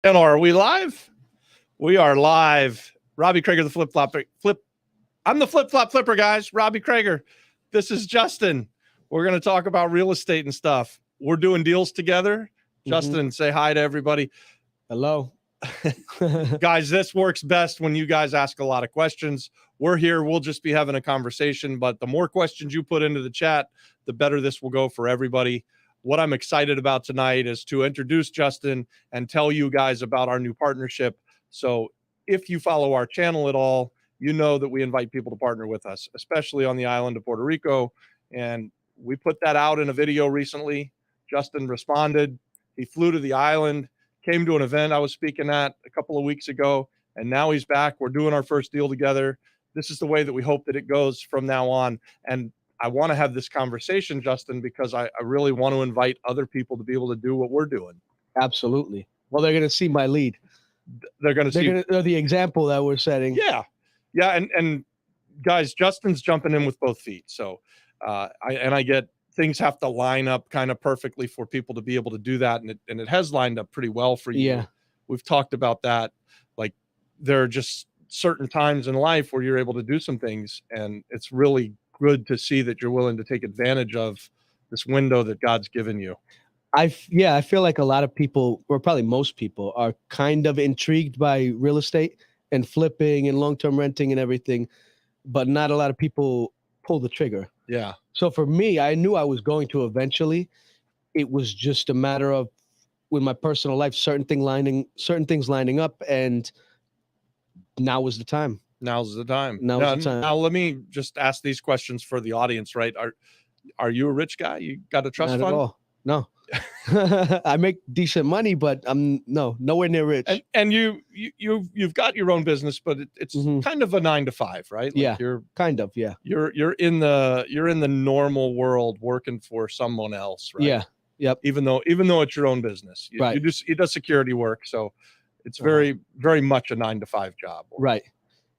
And are we live? We are live. Robbie Crager, the flip. I'm the flip flop flipper, guys. Robbie Crager. This is Justin. We're going to talk about real estate and stuff. We're doing deals together. Justin, say hi to everybody. Hello. Guys, this works best when you guys ask a lot of questions. We're here. We'll just be having a conversation. But the more questions you put into the chat, the better this will go for everybody. What I'm excited about tonight is to introduce Justin and tell you guys about our new partnership. So if you follow our channel at all, you know that we invite people to partner with us, especially on the island of Puerto Rico. And we put that out in a video recently. Justin responded. He flew to the island, came to an event I was speaking at a couple of weeks ago, and now he's back. We're doing our first deal together. This is the way that we hope that it goes from now on. And I want to have this conversation, Justin, because I really want to invite other people to be able to do what we're doing. Absolutely. Well, they're going to see my lead. They're going to see the example that we're setting. Yeah. And guys, Justin's jumping in with both feet. So I get things have to line up kind of perfectly for people to be able to do that. And it has lined up pretty well for you. Yeah. We've talked about that. Like there are just certain times in life where you're able to do some things, and it's really good to see that you're willing to take advantage of this window that God's given you. I feel like a lot of people, or probably most people, are kind of intrigued by real estate and flipping and long-term renting and everything, but not a lot of people pull the trigger. Yeah. So for me, I knew I was going to eventually. It was just a matter of, with my personal life, certain things lining up, and now was the time. Now's the time. Now let me just ask these questions for the audience, right? Are you a rich guy? You got a trust Not fund? At all. No. I make decent money, but I'm nowhere near rich. And you've got your own business, but it's kind of a 9 to 5, right? Like yeah. You're You're in the normal world working for someone else, right? Yeah. Yep. Even though it's your own business, right. You do security work, so it's very much a 9 to 5 job. Right.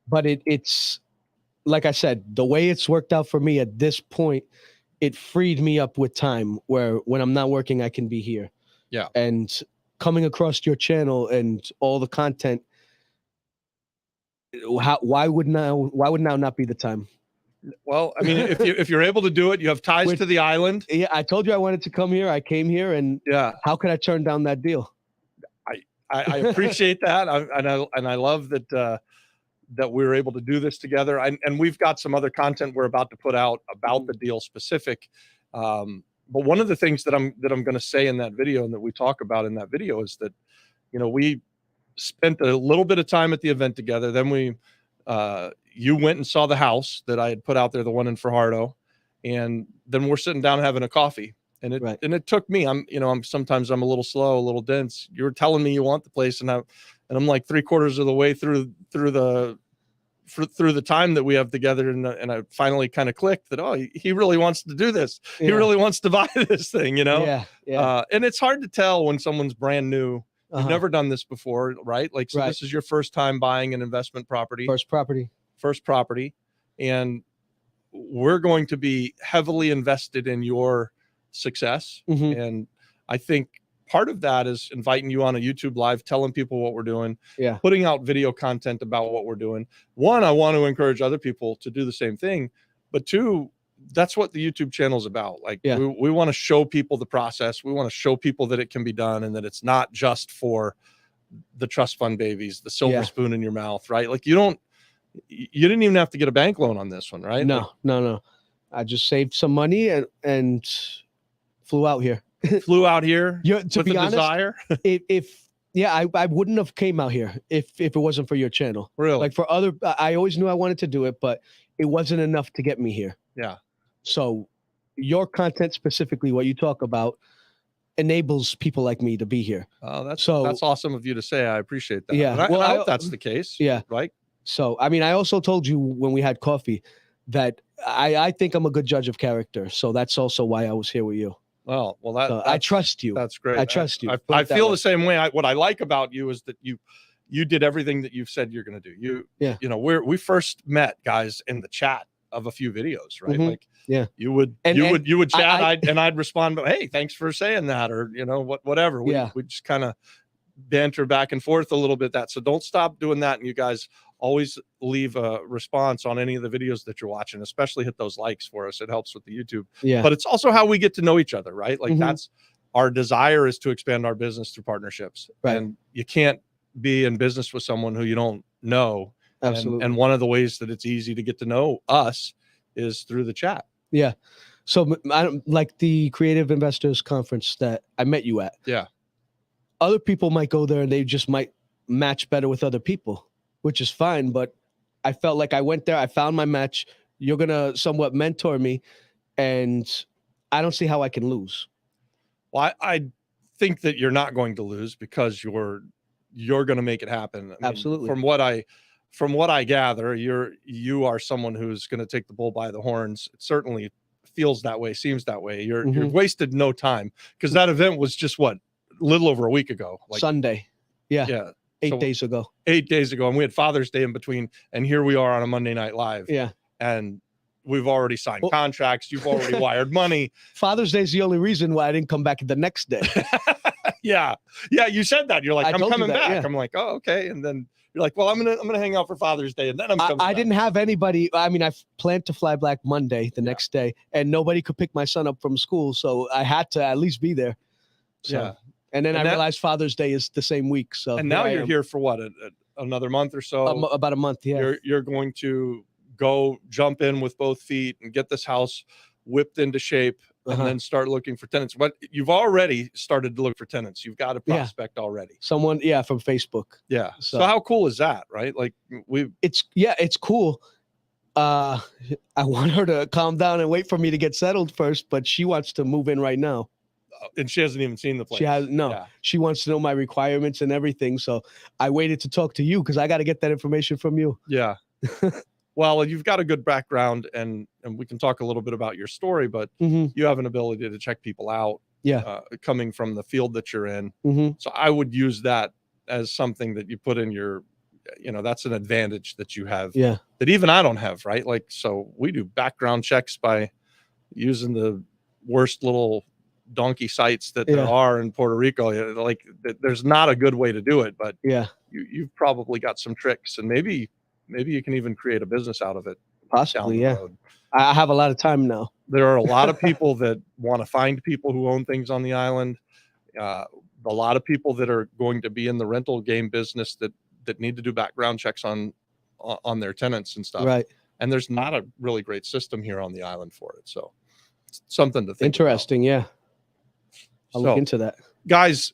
But it's like I said, the way it's worked out for me at this point, it freed me up with time where when I'm not working, I can be here. Yeah. And coming across your channel and all the content, why would now not be the time? Well, I mean, if you're able to do it, you have ties to the island. Yeah, I told you I wanted to come here. I came here, and how could I turn down that deal? I appreciate that, and I love that that we're able to do this together. And we've got some other content we're about to put out about the deal specific. But one of the things that I'm going to say in that video, and that we talk about in that video, is that, we spent a little bit of time at the event together. Then you went and saw the house that I had put out there, the one in Fajardo, and then we're sitting down having a coffee. And it took me, sometimes I'm a little slow, a little dense. You were telling me you want the place, and I'm like 3/4 of the way through the time that we have together, and I finally kind of clicked that, he really wants to do this. Yeah. He really wants to buy this thing, Yeah. And it's hard to tell when someone's brand new. You've never done this before, right? Like, so This is your first time buying an investment property. First property. And we're going to be heavily invested in your success. And I think part of that is inviting you on a YouTube live, telling people what we're doing, putting out video content about what we're doing. One, I want to encourage other people to do the same thing, but two, that's what the YouTube channel is about. Like, we want to show people the process. We want to show people that it can be done, and that it's not just for the trust fund babies, the silver spoon in your mouth, right? Like, you didn't even have to get a bank loan on this one, right? No. I just saved some money and flew out here. Flew out here to be honest, desire. I wouldn't have came out here if it wasn't for your channel. Really? Like, I always knew I wanted to do it, but it wasn't enough to get me here. Yeah. So your content, specifically what you talk about, enables people like me to be here. Oh, that's awesome of you to say. I appreciate that. Yeah. And I hope that's the case. Yeah. Right. So, I mean, I also told you when we had coffee that I think I'm a good judge of character. So that's also why I was here with you. Well, I trust you. That's great. I trust you. I feel the same way. What I like about you is that you did everything that you've said you're going to do. We first met, guys, in the chat of a few videos, right? Like, you would chat, and I'd respond, but hey, thanks for saying that, or whatever. We just kind of banter back and forth a little bit. So don't stop doing that. And you guys always leave a response on any of the videos that you're watching, especially hit those likes for us. It helps with the YouTube. Yeah. But it's also how we get to know each other, right? Like Mhm. that's our desire, is to expand our business through partnerships. Right. And you can't be in business with someone who you don't know. Absolutely. And one of the ways that it's easy to get to know us is through the chat. Yeah. So I don't like the Creative Investors Conference that I met you at. Yeah. Other people might go there and they just might match better with other people, which is fine. But I felt like I went there, I found my match. You're going to somewhat mentor me, and I don't see how I can lose. Well, I think that you're not going to lose, because you're going to make it happen. I mean, Absolutely. From what I gather, you are someone who's going to take the bull by the horns. It certainly feels that way, seems that way. You're wasted no time, because that event was just a little over a week ago, like Sunday. Yeah. Yeah. 8 days ago. 8 days ago. And we had Father's Day in between. And here we are on a Monday Night Live. Yeah. And we've already signed contracts. You've already wired money. Father's Day is the only reason why I didn't come back the next day. Yeah. Yeah. You said that. You're like, I'm coming back. Yeah. I'm like, oh, okay. And then you're like, well, I'm gonna hang out for Father's Day, and then I'm coming back. I didn't have anybody. I mean, I planned to fly back Monday, the next day, and nobody could pick my son up from school, so I had to at least be there. So, Yeah. And then I realized Father's Day is the same week. So and now you're here for what, another month or so? About a month. Yeah. You're going to go jump in with both feet and get this house whipped into shape, and then start looking for tenants. But you've already started to look for tenants. You've got a prospect already. Someone, from Facebook. Yeah. So how cool is that, right? Like it's cool. I want her to calm down and wait for me to get settled first, but she wants to move in right now. And she hasn't even seen the place. She has She wants to know my requirements and everything. So I waited to talk to you, because I got to get that information from you. Yeah. Well, you've got a good background, and we can talk a little bit about your story, but you have an ability to check people out. Yeah. Coming from the field that you're in. So I would use that as something that you put in your, that's an advantage that you have. Yeah. That even I don't have, right? Like, so we do background checks by using the worst little donkey sites that there are in Puerto Rico. Like, there's not a good way to do it, but you've probably got some tricks, and maybe you can even create a business out of it. Possibly. Yeah. Road. I have a lot of time now. There are a lot of people that want to find people who own things on the island. A lot of people that are going to be in the rental game business that need to do background checks on their tenants and stuff. Right. And there's not a really great system here on the island for it. So it's something to think Interesting. about. Yeah. I'll look into that. Guys,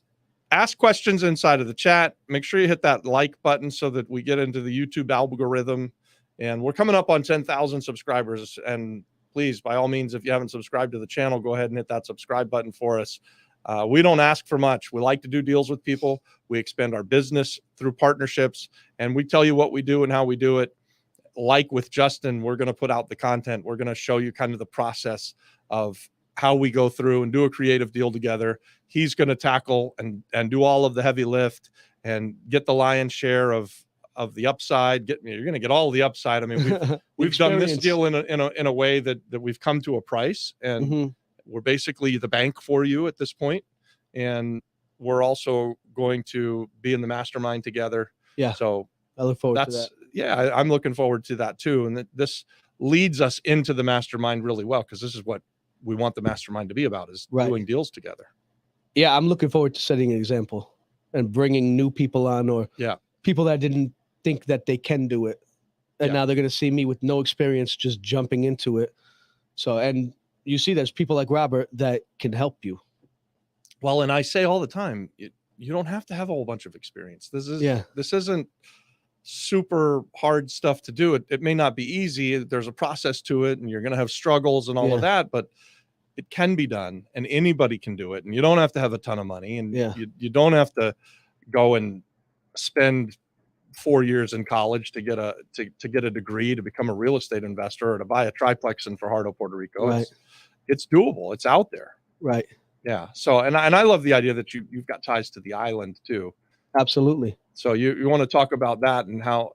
ask questions inside of the chat. Make sure you hit that like button so that we get into the YouTube algorithm. And we're coming up on 10,000 subscribers. And please, by all means, if you haven't subscribed to the channel, go ahead and hit that subscribe button for us. We don't ask for much. We like to do deals with people. We expand our business through partnerships, and we tell you what we do and how we do it. Like with Justin, we're going to put out the content. We're going to show you kind of the process of how we go through and do a creative deal together. He's going to tackle and do all of the heavy lift and get the lion's share of the upside. You're going to get all of the upside. I mean, we've done this deal in a way that we've come to a price, and we're basically the bank for you at this point. And we're also going to be in the mastermind together. Yeah. So I look forward to that. Yeah, I'm looking forward to that too. And this leads us into the mastermind really well, because this is what we want the mastermind to be about, is doing deals together. Yeah, I'm looking forward to setting an example and bringing new people on, or people that didn't think that they can do it. And now they're going to see me with no experience just jumping into it. So, and you see there's people like Robert that can help you. Well, and I say all the time, you don't have to have a whole bunch of experience. This isn't super hard stuff to do. It may not be easy. There's a process to it, and you're going to have struggles and all of that, but it can be done, and anybody can do it. And you don't have to have a ton of money, and you don't have to go and spend 4 years in college to get a degree to become a real estate investor or to buy a triplex in Fajardo, Puerto Rico. It's doable. It's out there. Right. Yeah. So, and I love the idea that you've got ties to the island too. Absolutely. So you want to talk about that and how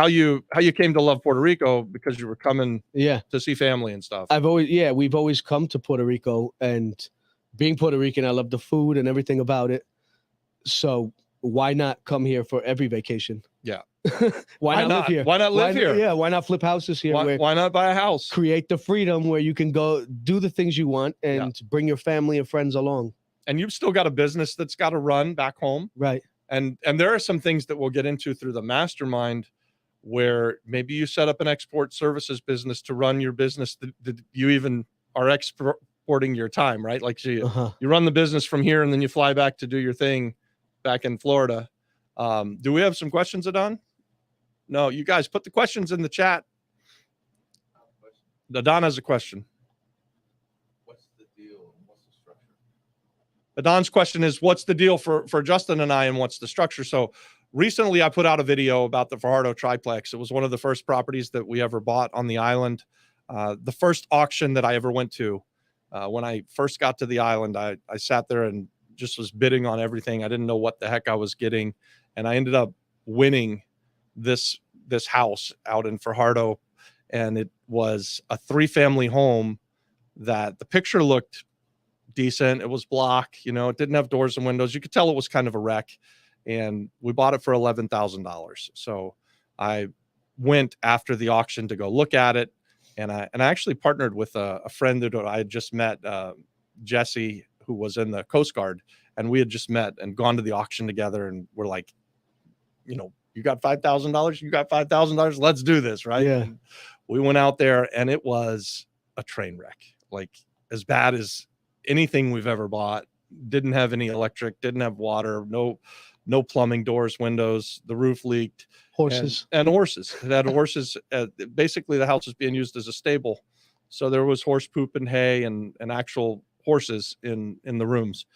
you came to love Puerto Rico, because you were coming to see family and stuff. We've always come to Puerto Rico, and being Puerto Rican, I love the food and everything about it. So why not come here for every vacation? Yeah. Why not live here? Why not live here? Yeah, why not flip houses here? Why not buy a house? Create the freedom where you can go do the things you want and bring your family and friends along. And you've still got a business that's got to run back home. Right. And there are some things that we'll get into through the mastermind where maybe you set up an export services business to run your business that you even are exporting your time, right? Like you run the business from here and then you fly back to do your thing back in Florida. Do we have some questions, Adon? No, you guys put the questions in the chat. Adon has a question. What's the deal and what's the structure? Adon's question is, what's the deal for Justin and I, and what's the structure? So recently I put out a video about the Fajardo triplex. It was one of the first properties that we ever bought on the island. The first auction that I ever went to. When I first got to the island, I sat there and just was bidding on everything. I didn't know what the heck I was getting. And I ended up winning this house out in Fajardo. And it was a 3-family home that the picture looked decent. It was block, it didn't have doors and windows. You could tell it was kind of a wreck. And we bought it for $11,000. So I went after the auction to go look at it. And I actually partnered with a friend that I had just met, Jesse, who was in the Coast Guard. And we had just met and gone to the auction together. And we're like, you got $5,000, you got $5,000. Let's do this. Right. Yeah. And we went out there and it was a train wreck, like as bad as anything we've ever bought. Didn't have any electric, didn't have water, no plumbing, doors, windows. The roof leaked. Horses. And horses. It had horses. Basically, the house was being used as a stable. So there was horse poop and hay and actual horses in the rooms.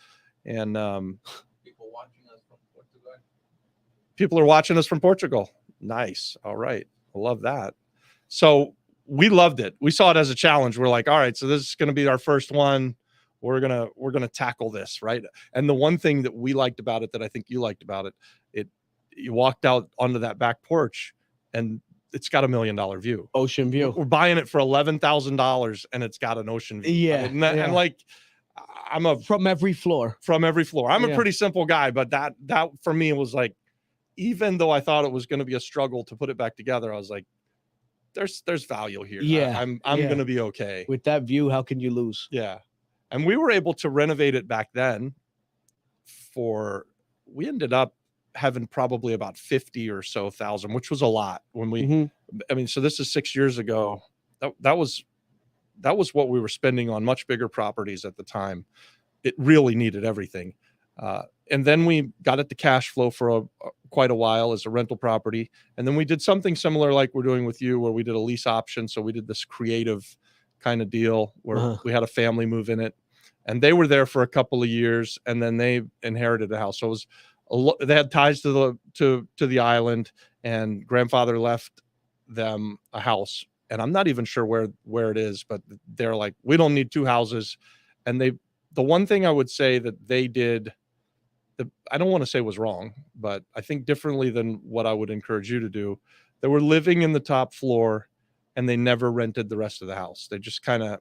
And People watching us from Portugal. People are watching us from Portugal. Nice. All right. I love that. So we loved it. We saw it as a challenge. We're like, all right, so this is going to be our first one. We're gonna tackle this, right? And the one thing that we liked about it, that I think you liked about it, you walked out onto that back porch, and it's got $1 million view, ocean view. We're buying it for $11,000, and it's got an ocean view. Yeah, and like, from every floor. I'm a pretty simple guy, but that for me was like, even though I thought it was going to be a struggle to put it back together, I was like, there's value here. Yeah, I'm going to be okay with that view. How can you lose? Yeah. And we were able to renovate it back then we ended up having probably about 50 or so thousand, which was a lot when we, I mean, so this is 6 years ago. That was what we were spending on much bigger properties at the time. It really needed everything. And then we got it to cash flow for quite a while as a rental property. And then we did something similar like we're doing with you, where we did a lease option. So we did this creative kind of deal where we had a family move in it, and they were there for a couple of years, and then they inherited the house. So it was they had ties to the island, and grandfather left them a house, and I'm not even sure where it is, but they're like, we don't need 2 houses. And the one thing I would say that they did, I don't want to say was wrong, but I think differently than what I would encourage you to do, they were living in the top floor, and they never rented the rest of the house. They just kind of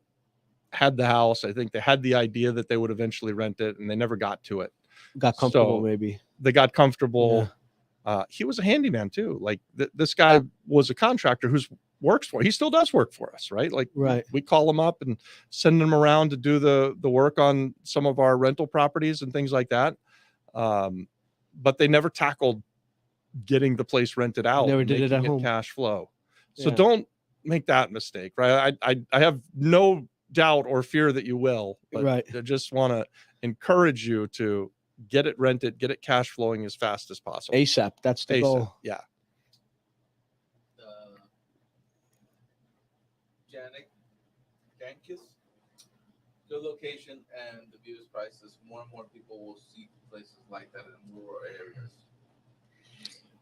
had the house. I think they had the idea that they would eventually rent it, and they never got to it. Got comfortable, maybe. They got comfortable. Yeah. He was a handyman too. Like this guy was a contractor works for. He still does work for us, right? Like we call him up and send him around to do the work on some of our rental properties and things like that. But they never tackled getting the place rented out. Never did it at home. Cash flow. So don't make that mistake, right? I have no doubt or fear that you will, but I just want to encourage you to get it rented, get it cash flowing as fast as possible. ASAP. That's the goal. Yeah. Jankis, good location, and the view is priceless. More and more people will see places like that in rural areas.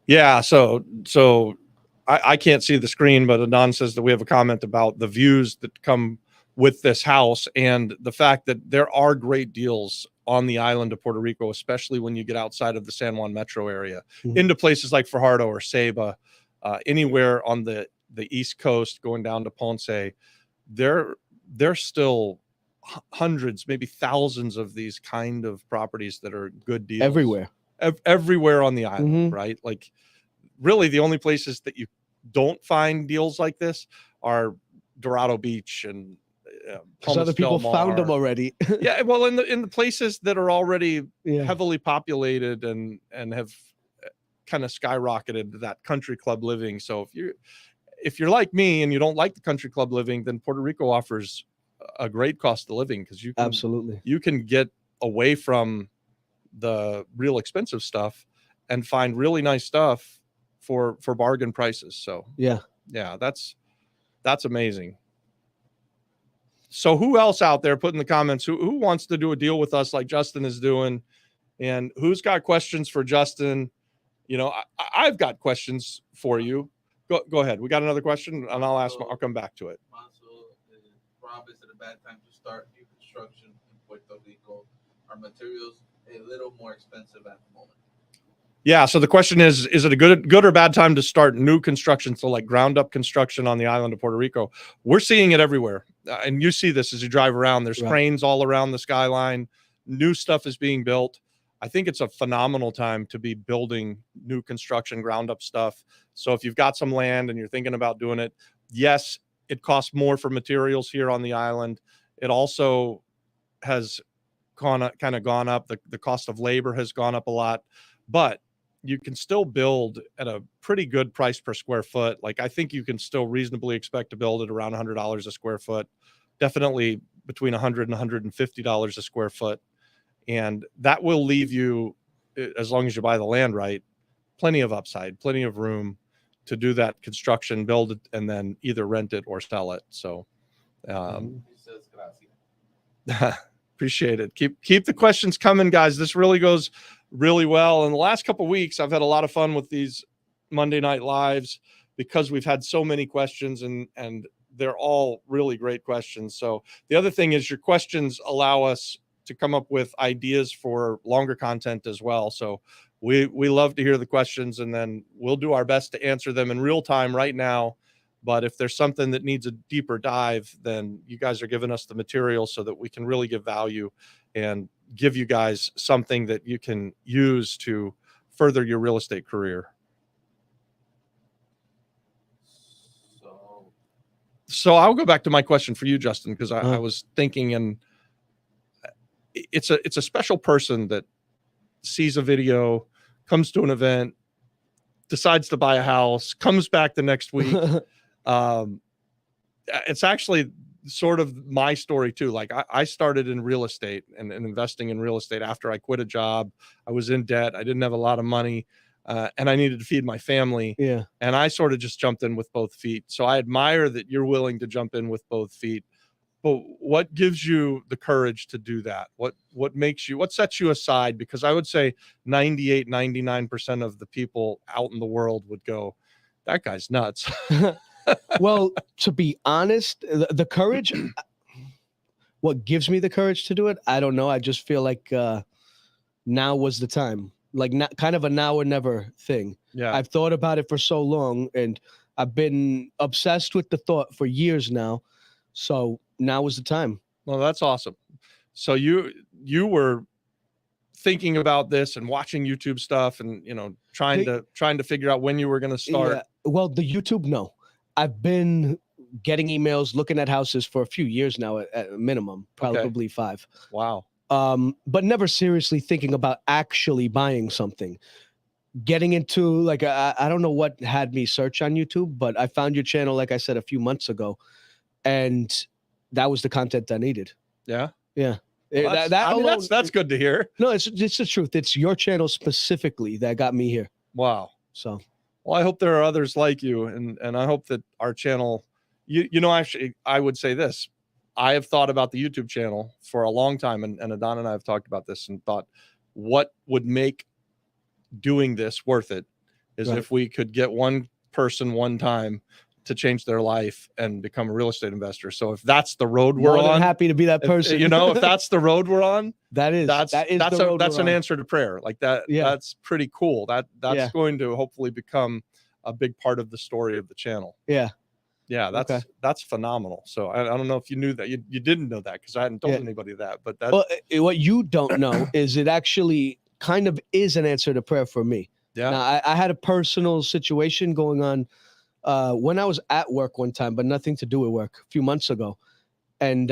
Yeah. So I can't see the screen, but Adon says that we have a comment about the views that come with this house, and the fact that there are great deals on the island of Puerto Rico, especially when you get outside of the San Juan metro area, into places like Fajardo or Ceiba, anywhere on the East Coast going down to Ponce. There's still hundreds, maybe thousands of these kind of properties that are good deals everywhere. everywhere on the island, Mhm. right? Like really the only places that you don't find deals like this are Dorado Beach and Because other Palmas Del people found them Mar. already. Yeah, well, in the places that are already Yeah. heavily populated and have kind of skyrocketed to that country club living. So if you're like me and you don't like the country club living, then Puerto Rico offers a great cost of living because Absolutely. you can get away from the real expensive stuff and find really nice stuff for bargain prices. So Yeah. yeah, that's amazing. So who else out there, put in the comments, who wants to do a deal with us like Justin is doing, and who's got questions for Justin? You know, I've got questions for you. Go ahead. We got another question, and I'll come back to it. Rob, is it a bad time to start new construction in Puerto Rico? Are materials a little more expensive at the moment? Yeah. So the question is it a good or bad time to start new construction? So like ground up construction on the island of Puerto Rico. We're seeing it everywhere. And you see this as you drive around. There's cranes all around the skyline. New stuff is being built. I think it's a phenomenal time to be building new construction, ground up stuff. So if you've got some land and you're thinking about doing it, yes, it costs more for materials here on the island. It also has kind of gone up. The cost of labor has gone up a lot, but you can still build at a pretty good price per square foot. Like I think you can still reasonably expect to build at around $100 a square foot, definitely between $100 and $150 a square foot. And that will leave you, as long as you buy the land right, plenty of upside, plenty of room to do that construction, build it, and then either rent it or sell it. So appreciate it. Keep the questions coming, guys. This really goes really well. In the last couple of weeks, I've had a lot of fun with these Monday Night Lives because we've had so many questions and they're all really great questions. So the other thing is your questions allow us to come up with ideas for longer content as well. So we love to hear the questions, and then we'll do our best to answer them in real time right now. But if there's something that needs a deeper dive, then you guys are giving us the material so that we can really give value and give you guys something that you can use to further your real estate career. So I'll go back to my question for you, Justin, because I was thinking, and it's a special person that sees a video, comes to an event, decides to buy a house, comes back the next week. It's actually sort of my story too. Like I started in real estate and investing in real estate after I quit a job. I was in debt. I didn't have a lot of money, and I needed to feed my family. Yeah. And I sort of just jumped in with both feet. So I admire that you're willing to jump in with both feet. But what gives you the courage to do that? What sets you aside? Because I would say 99% of the people out in the world would go, that guy's nuts. Well, to be honest, the courage, what gives me the courage to do it, I don't know. I just feel like now was the time, like not kind of a now or never thing. Yeah. I've thought about it for so long, and I've been obsessed with the thought for years now. So now was the time. Well, that's awesome. So you were thinking about this and watching YouTube stuff and, trying to figure out when you were going to start. Yeah. Well, the YouTube, no. I've been getting emails, looking at houses for a few years now at a minimum, probably 5. Wow. But never seriously thinking about actually buying something. Getting into like, I don't know what had me search on YouTube, but I found your channel, like I said, a few months ago, and that was the content I needed. Yeah. Yeah. Well, that's good to hear. No, it's the truth. It's your channel specifically that got me here. Wow. So, well, I hope there are others like you, and I hope that our channel, actually, I would say this. I have thought about the YouTube channel for a long time, and Adon and I have talked about this and thought what would make doing this worth it is if we could get one person one time to change their life and become a real estate investor. So if that's the road we're on, happy to be that person. If that's the road we're on, that's an answer to prayer. Like that. Yeah. That's pretty cool. That's going to hopefully become a big part of the story of the channel. Yeah. Yeah. That's phenomenal. So I don't know if you knew that. You didn't know that because I hadn't told anybody that, but what you don't know is it actually kind of is an answer to prayer for me. Yeah. Now, I had a personal situation going on when I was at work one time, but nothing to do with work, a few months ago. And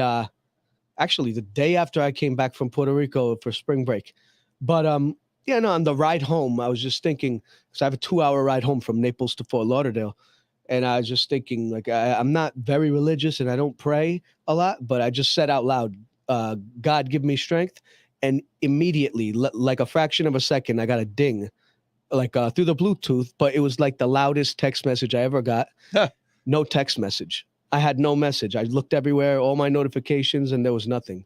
actually, the day after I came back from Puerto Rico for spring break. But yeah, no, on the ride home, I was just thinking, because I have a 2-hour ride home from Naples to Fort Lauderdale. And I was just thinking, like, I'm not very religious and I don't pray a lot, but I just said out loud, God, give me strength. And immediately, like a fraction of a second, I got a ding, like through the Bluetooth, but it was like the loudest text message I ever got. No text message. I had no message. I looked everywhere, all my notifications, and there was nothing.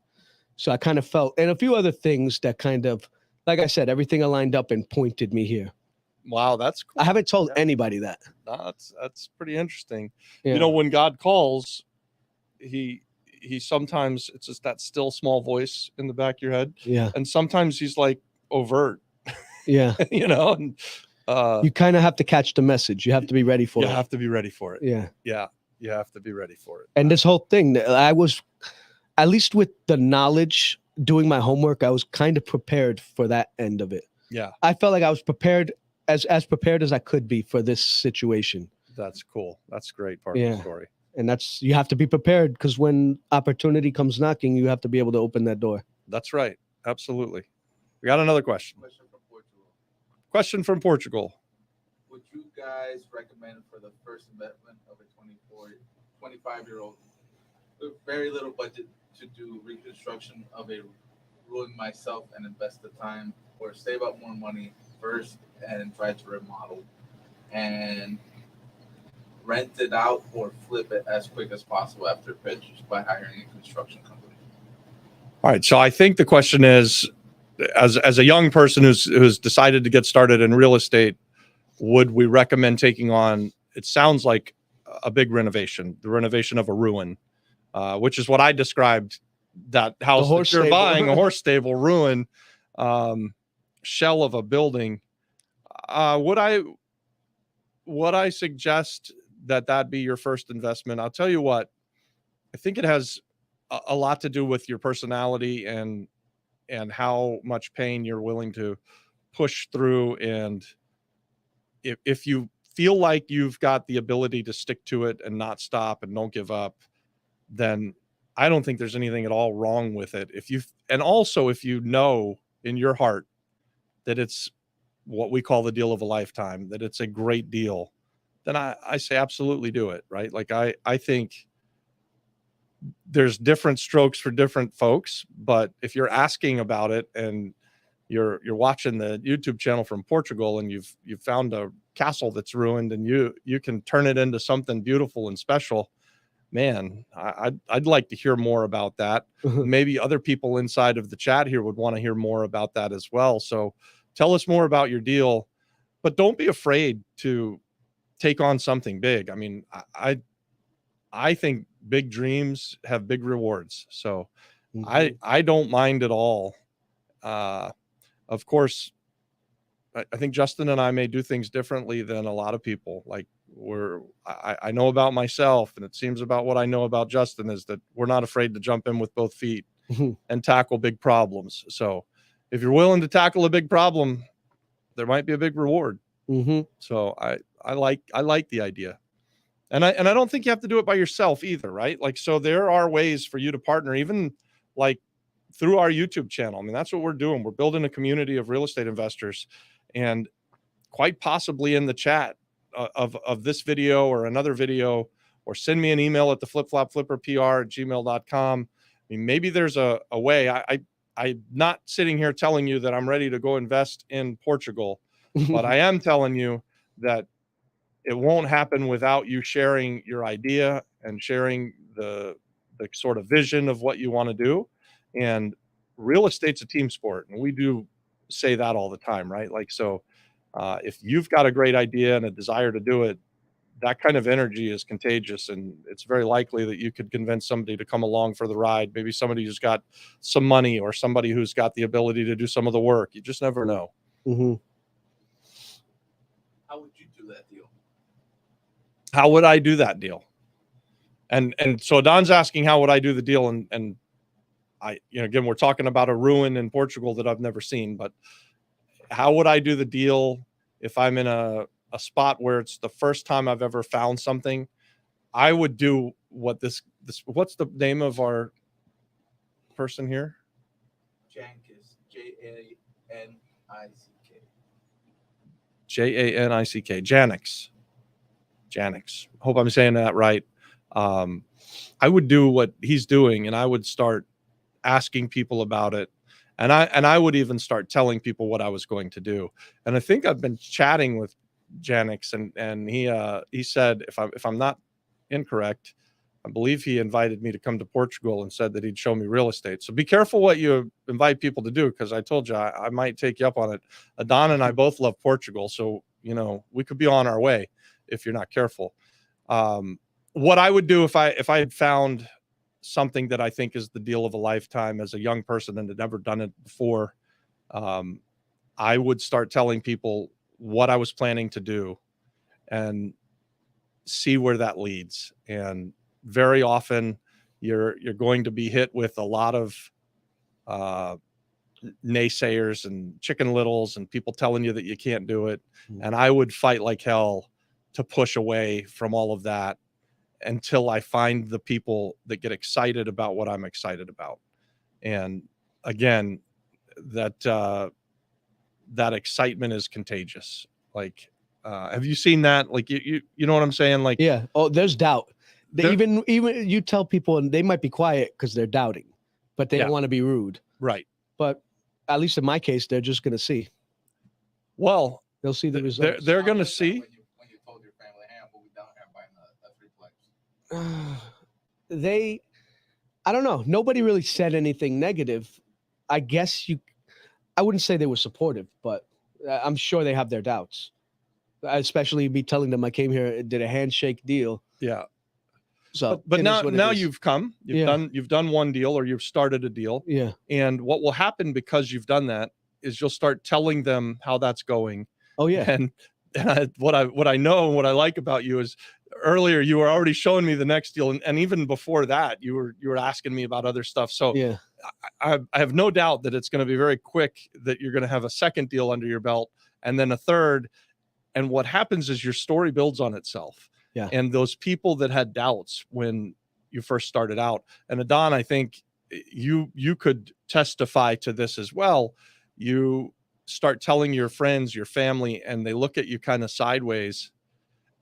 So I kind of felt, and a few other things that kind of, like I said, everything aligned up and pointed me here. Wow, that's cool. I haven't told anybody that. No, that's pretty interesting. Yeah. You know, when God calls, he sometimes, it's just that still small voice in the back of your head. Yeah. And sometimes he's like overt. Yeah. You know, and you kind of have to catch the message. You have to be ready for it. you have to be ready for it. Yeah. Yeah. You have to be ready for it. And this whole thing, I was, at least with the knowledge, doing my homework, I was kind of prepared for that end of it. Yeah. I felt like I was prepared, as prepared as I could be for this situation. That's cool. That's a great part of the story. And that's, you have to be prepared, because when opportunity comes knocking, you have to be able to open that door. That's right. Absolutely. We got another question. Question from Portugal. Would you guys recommend for the first investment of a 25-year-old with very little budget to do reconstruction of a ruin myself and invest the time, or save up more money first and try to remodel and rent it out or flip it as quick as possible after purchase by hiring a construction company? All right. So I think the question is, as a young person who's decided to get started in real estate, would we recommend taking on, it sounds like a big renovation, the renovation of a ruin, which is what I described, that house that you're buying, a horse stable, ruin, shell of a building. Would I suggest that be your first investment? I'll tell you what, I think it has a lot to do with your personality and how much pain you're willing to push through. And if you feel like you've got the ability to stick to it and not stop and don't give up, then I don't think there's anything at all wrong with it. And also if you know in your heart that it's what we call the deal of a lifetime, that it's a great deal, then I say absolutely do it, right? Like I think there's different strokes for different folks, but if you're asking about it and you're watching the YouTube channel from Portugal and you've found a castle that's ruined and you can turn it into something beautiful and special, man, I'd like to hear more about that. Maybe other people inside of the chat here would want to hear more about that as well. So tell us more about your deal, but don't be afraid to take on something big. I mean, I think big dreams have big rewards. So I don't mind at all. Of course, I think Justin and I may do things differently than a lot of people. Like I know about myself, and it seems about what I know about Justin is that we're not afraid to jump in with both feet and tackle big problems. So if you're willing to tackle a big problem, there might be a big reward. So I like the idea. And I don't think you have to do it by yourself either, right? Like, so there are ways for you to partner, even like through our YouTube channel. I mean, that's what we're doing. We're building a community of real estate investors, and quite possibly in the chat of this video or another video, or send me an email at the flipflopflipperpr@gmail.com. I mean, maybe there's a way. I'm not sitting here telling you that I'm ready to go invest in Portugal, but I am telling you that it won't happen without you sharing your idea and sharing the sort of vision of what you want to do. And real estate's a team sport, and we do say that all the time, right? Like, so if you've got a great idea and a desire to do it, that kind of energy is contagious, and it's very likely that you could convince somebody to come along for the ride. Maybe somebody who's got some money, or somebody who's got the ability to do some of the work. You just never know. How would you do that deal? How would I do that deal? And so Don's asking, how would I do the deal? And I, again, we're talking about a ruin in Portugal that I've never seen, but how would I do the deal if I'm in a spot where it's the first time I've ever found something? I would do what this what's the name of our person here? Jankis, Janick. Janick. Janix. Hope I'm saying that right. I would do what he's doing, and I would start asking people about it. And I would even start telling people what I was going to do. And I think I've been chatting with Janix, and he said, if I'm not incorrect, I believe he invited me to come to Portugal and said that he'd show me real estate. So be careful what you invite people to do, because I told you I might take you up on it. Adon and I both love Portugal, so we could be on our way if you're not careful. What I would do if I had found something that I think is the deal of a lifetime as a young person and had never done it before, I would start telling people what I was planning to do and see where that leads. And very often you're going to be hit with a lot of naysayers and chicken littles and people telling you that you can't do it. And I would fight like hell to push away from all of that until I find the people that get excited about what I'm excited about. And again, that excitement is contagious. Like, have you seen that? Like, you know what I'm saying? Like, yeah. Oh, there's doubt. Even you tell people, and they might be quiet because they're doubting, but they don't want to be rude. Right. But at least in my case, they're just going to see. Well, they'll see the results. They're going to see. When you told your family, hey, I'm moving down here, I'm buying a 3-plex. I don't know. Nobody really said anything negative. I guess I wouldn't say they were supportive, but I'm sure they have their doubts. Especially me telling them I came here and did a handshake deal. Yeah. So, but now you've come, you've done one deal, or you've started a deal. Yeah. And what will happen because you've done that is you'll start telling them how that's going. Oh yeah. And what I know and what I like about you is earlier you were already showing me the next deal, and even before that you were asking me about other stuff. So yeah, I have no doubt that it's going to be very quick that you're going to have a second deal under your belt, and then a third. And what happens is your story builds on itself. Yeah. And those people that had doubts when you first started out, and Adon, I think you could testify to this as well. You start telling your friends, your family, and they look at you kind of sideways.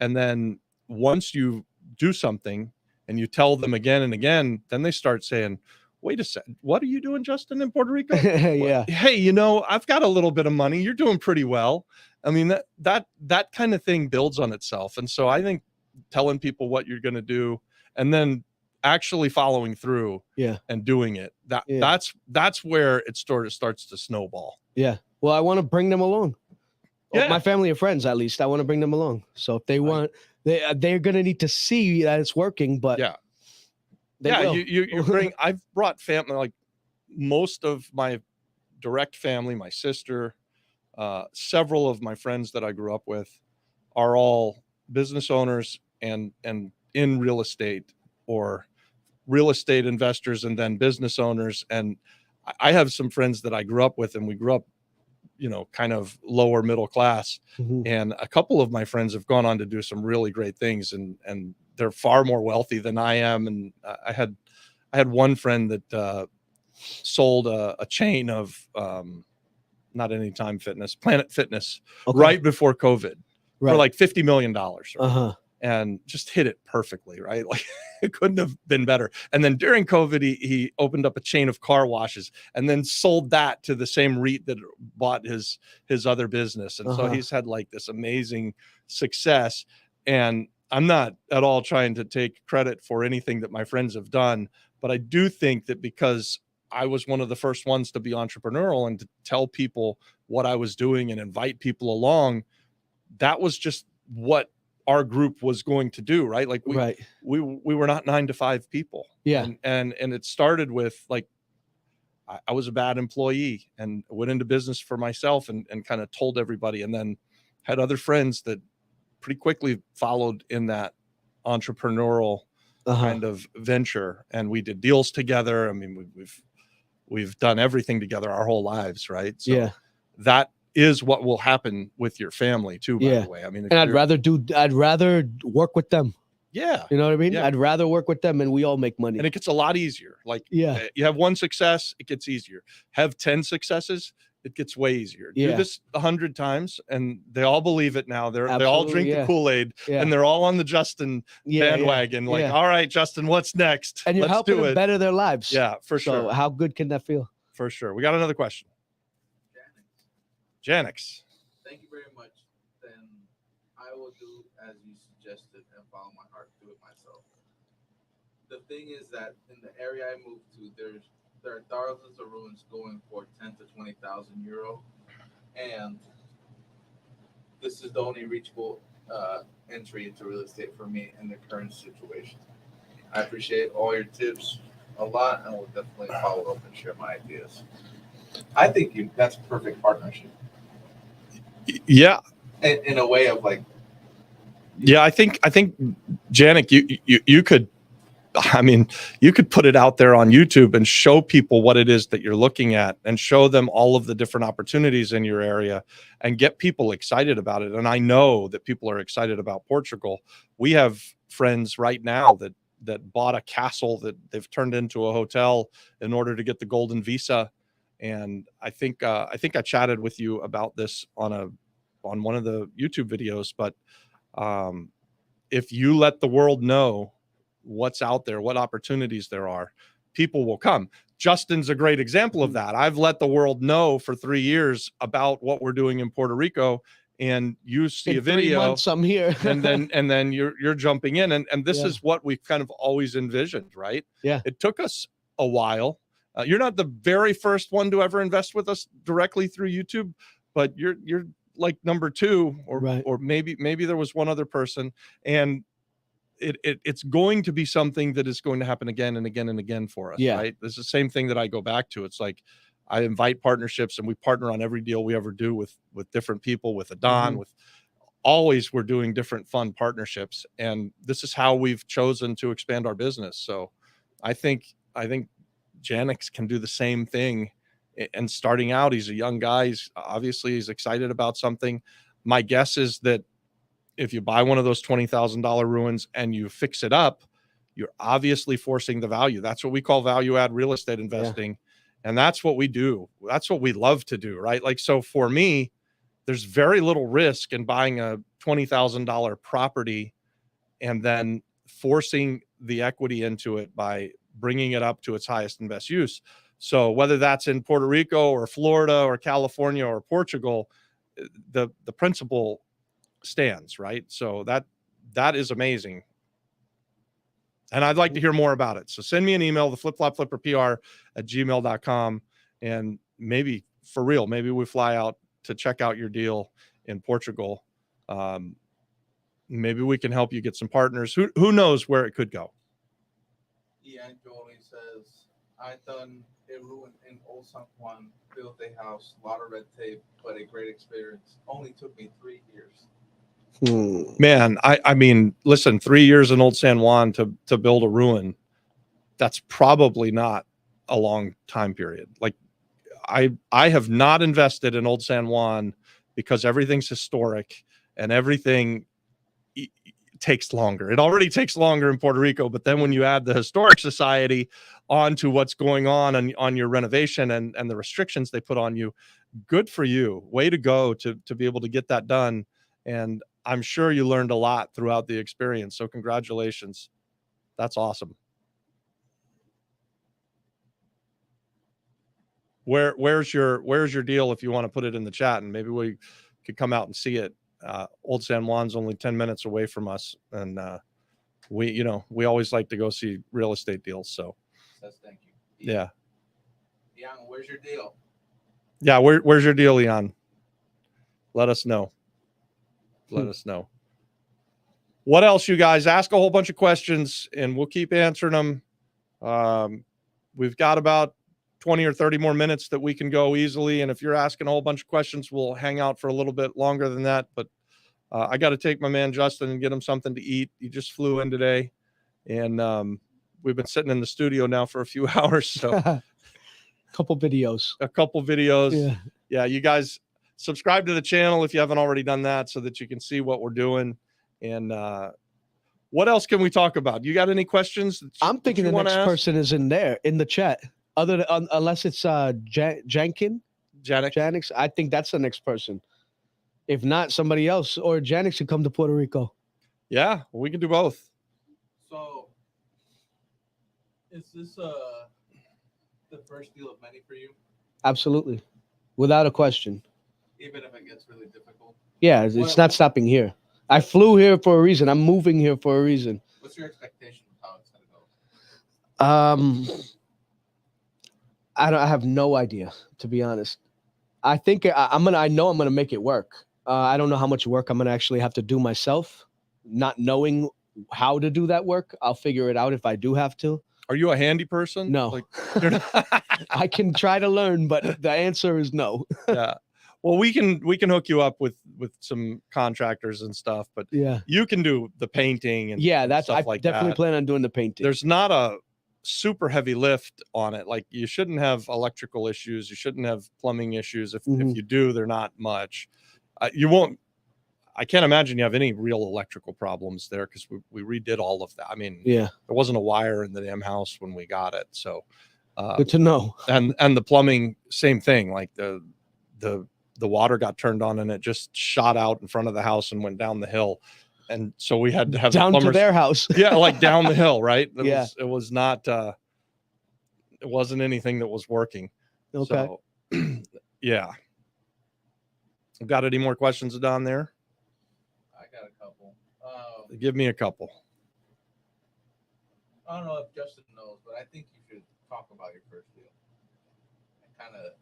And then once you do something and you tell them again and again, then they start saying, wait a second, what are you doing, Justin, in Puerto Rico? Yeah. Hey, I've got a little bit of money. You're doing pretty well. I mean, that kind of thing builds on itself. And so I think telling people what you're going to do and then actually following through and doing it, that's where it starts to snowball. Yeah. Well, I want to bring them along. Yeah. My family and friends, at least, I want to bring them along. So if they want, they're going to need to see that it's working, but you bring, I've brought family, like most of my direct family, my sister, several of my friends that I grew up with are all business owners and in real estate, or real estate investors and then business owners. And I have some friends that I grew up with, and we grew up, kind of lower middle class. Mm-hmm. And a couple of my friends have gone on to do some really great things, and they're far more wealthy than I am. And I had one friend that sold a chain of not Anytime Fitness, Planet Fitness, right before COVID for like $50 million. Right? And just hit it perfectly, right? Like it couldn't have been better. And then during COVID, he opened up a chain of car washes and then sold that to the same REIT that bought his other business. And so he's had like this amazing success. And I'm not at all trying to take credit for anything that my friends have done, but I do think that because I was one of the first ones to be entrepreneurial and to tell people what I was doing and invite people along, that was just what our group was going to do, right? Like we were not 9-to-5 people. Yeah. And it started with like, I was a bad employee and went into business for myself and kind of told everybody, and then had other friends that pretty quickly followed in that entrepreneurial kind of venture. And we did deals together. I mean, we've done everything together our whole lives. Right. So that is what will happen with your family too, by the way. I mean, and I'd rather work with them. Yeah. You know what I mean? Yeah. I'd rather work with them and we all make money. And it gets a lot easier. Like, yeah, you have one success, it gets easier. Have 10 successes, it gets way easier. Yeah. Do this 100 times and they all believe it now. They all Absolutely, drink the Kool-Aid and they're all on the Justin bandwagon. Like, all right, Justin, what's next? And you're Let's helping do them it. better their lives. Yeah, for So sure. how good can that feel? For sure. We got another question. Janix. Thank you very much. Then I will do as you suggested and follow my heart, do it myself. The thing is that in the area I moved to, there are thousands of ruins going for 10 to 20,000 euro, and this is the only reachable entry into real estate for me in the current situation. I appreciate all your tips a lot, and will definitely follow up and share my ideas. I think that's perfect partnership. Yeah. In a way of like. Yeah, I think Janik, you could, I mean, you could put it out there on YouTube and show people what it is that you're looking at and show them all of the different opportunities in your area and get people excited about it. And I know that people are excited about Portugal. We have friends right now that bought a castle that they've turned into a hotel in order to get the golden visa. And I think I chatted with you about this on one of the YouTube videos, but if you let the world know what's out there, what opportunities there are, people will come. Justin's a great example of that. I've let the world know for 3 years about what we're doing in Puerto Rico, and you see a video. 3 months I'm here. and then you're jumping in, and this is what we've kind of always envisioned, right? Yeah. It took us a while. You're not the very first one to ever invest with us directly through YouTube, but you're like number 2, or maybe there was one other person, and it's going to be something that is going to happen again and again and again for us. Right? It's the same thing that I go back to. It's like I invite partnerships and we partner on every deal we ever do with different people, with Adon, with always we're doing different fun partnerships, and this is how we've chosen to expand our business. So I think Janix can do the same thing. And starting out, he's a young guy. He's excited about something. My guess is that if you buy one of those $20,000 ruins and you fix it up, you're obviously forcing the value. That's what we call value add real estate investing. And that's what we do. That's what we love to do, right? Like, so for me, there's very little risk in buying a $20,000 property and then forcing the equity into it by bringing it up to its highest and best use. So whether that's in Puerto Rico or Florida or California or Portugal, the principle stands, right? So that is amazing. And I'd like to hear more about it. So send me an email, the flipflopflipperpr@gmail.com. And maybe for real, maybe we fly out to check out your deal in Portugal. Maybe we can help you get some partners. Who knows where it could go? Yeah, Jolie says, I done a ruin in Old San Juan, built a house, a lot of red tape, but a great experience. Only took me 3 years. Man, I mean, listen, 3 years in Old San Juan to build a ruin, that's probably not a long time period. Like I have not invested in Old San Juan because everything's historic and everything takes longer. It already takes longer in Puerto Rico, but then when you add the historic society onto what's going on your renovation and the restrictions they put on you, good for you. Way to go to be able to get that done. And I'm sure you learned a lot throughout the experience. So congratulations. That's awesome. Where's your deal if you want to put it in the chat, and maybe we could come out and see it. Old San Juan's only 10 minutes away from us, and we always like to go see real estate deals. So Says thank you. Yeah. Leon, where's your deal? Yeah, where's your deal, Leon? Let us know. Let us know. What else, you guys? Ask a whole bunch of questions, and we'll keep answering them. We've got about 20 or 30 more minutes that we can go easily. And if you're asking a whole bunch of questions, we'll hang out for a little bit longer than that. But I got to take my man Justin and get him something to eat. He just flew in today, and we've been sitting in the studio now for a few hours. So a couple videos. Yeah, you guys, subscribe to the channel if you haven't already done that, so that you can see what we're doing. And what else can we talk about? You got any questions? I'm thinking the next person is in there in the chat. Other than unless it's Janix, I think that's the next person. If not, somebody else, or Janix should come to Puerto Rico. Yeah, we can do both. So, is this the first deal of many for you? Absolutely, without a question. Even if it gets really difficult. Yeah, it's not stopping here. I flew here for a reason. I'm moving here for a reason. What's your expectation of how it's gonna go? I have no idea, to be honest. I think I know I'm gonna make it work. I don't know how much work I'm gonna actually have to do myself. Not knowing how to do that work, I'll figure it out if I do have to. Are you a handy person? No. Like, you're not... I can try to learn, but the answer is no. Yeah. Well, we can hook you up with some contractors and stuff, but yeah, you can do the painting and that's stuff I definitely plan on doing the painting. There's not a super heavy lift on it. Like, you shouldn't have electrical issues. You shouldn't have plumbing issues. If you do, they're not much. You won't. I can't imagine you have any real electrical problems there, because we redid all of that. I mean, yeah, there wasn't a wire in the damn house when we got it. So good to know. And the plumbing, same thing. Like the water got turned on and it just shot out in front of the house and went down the hill. And so we had to have down to their house. Yeah, like down the hill, right? It was not it wasn't anything that was working. Okay. So, yeah. Got any more questions down there? I got a couple. Give me a couple. I don't know if Justin knows, but I think you should talk about your first deal. Kind of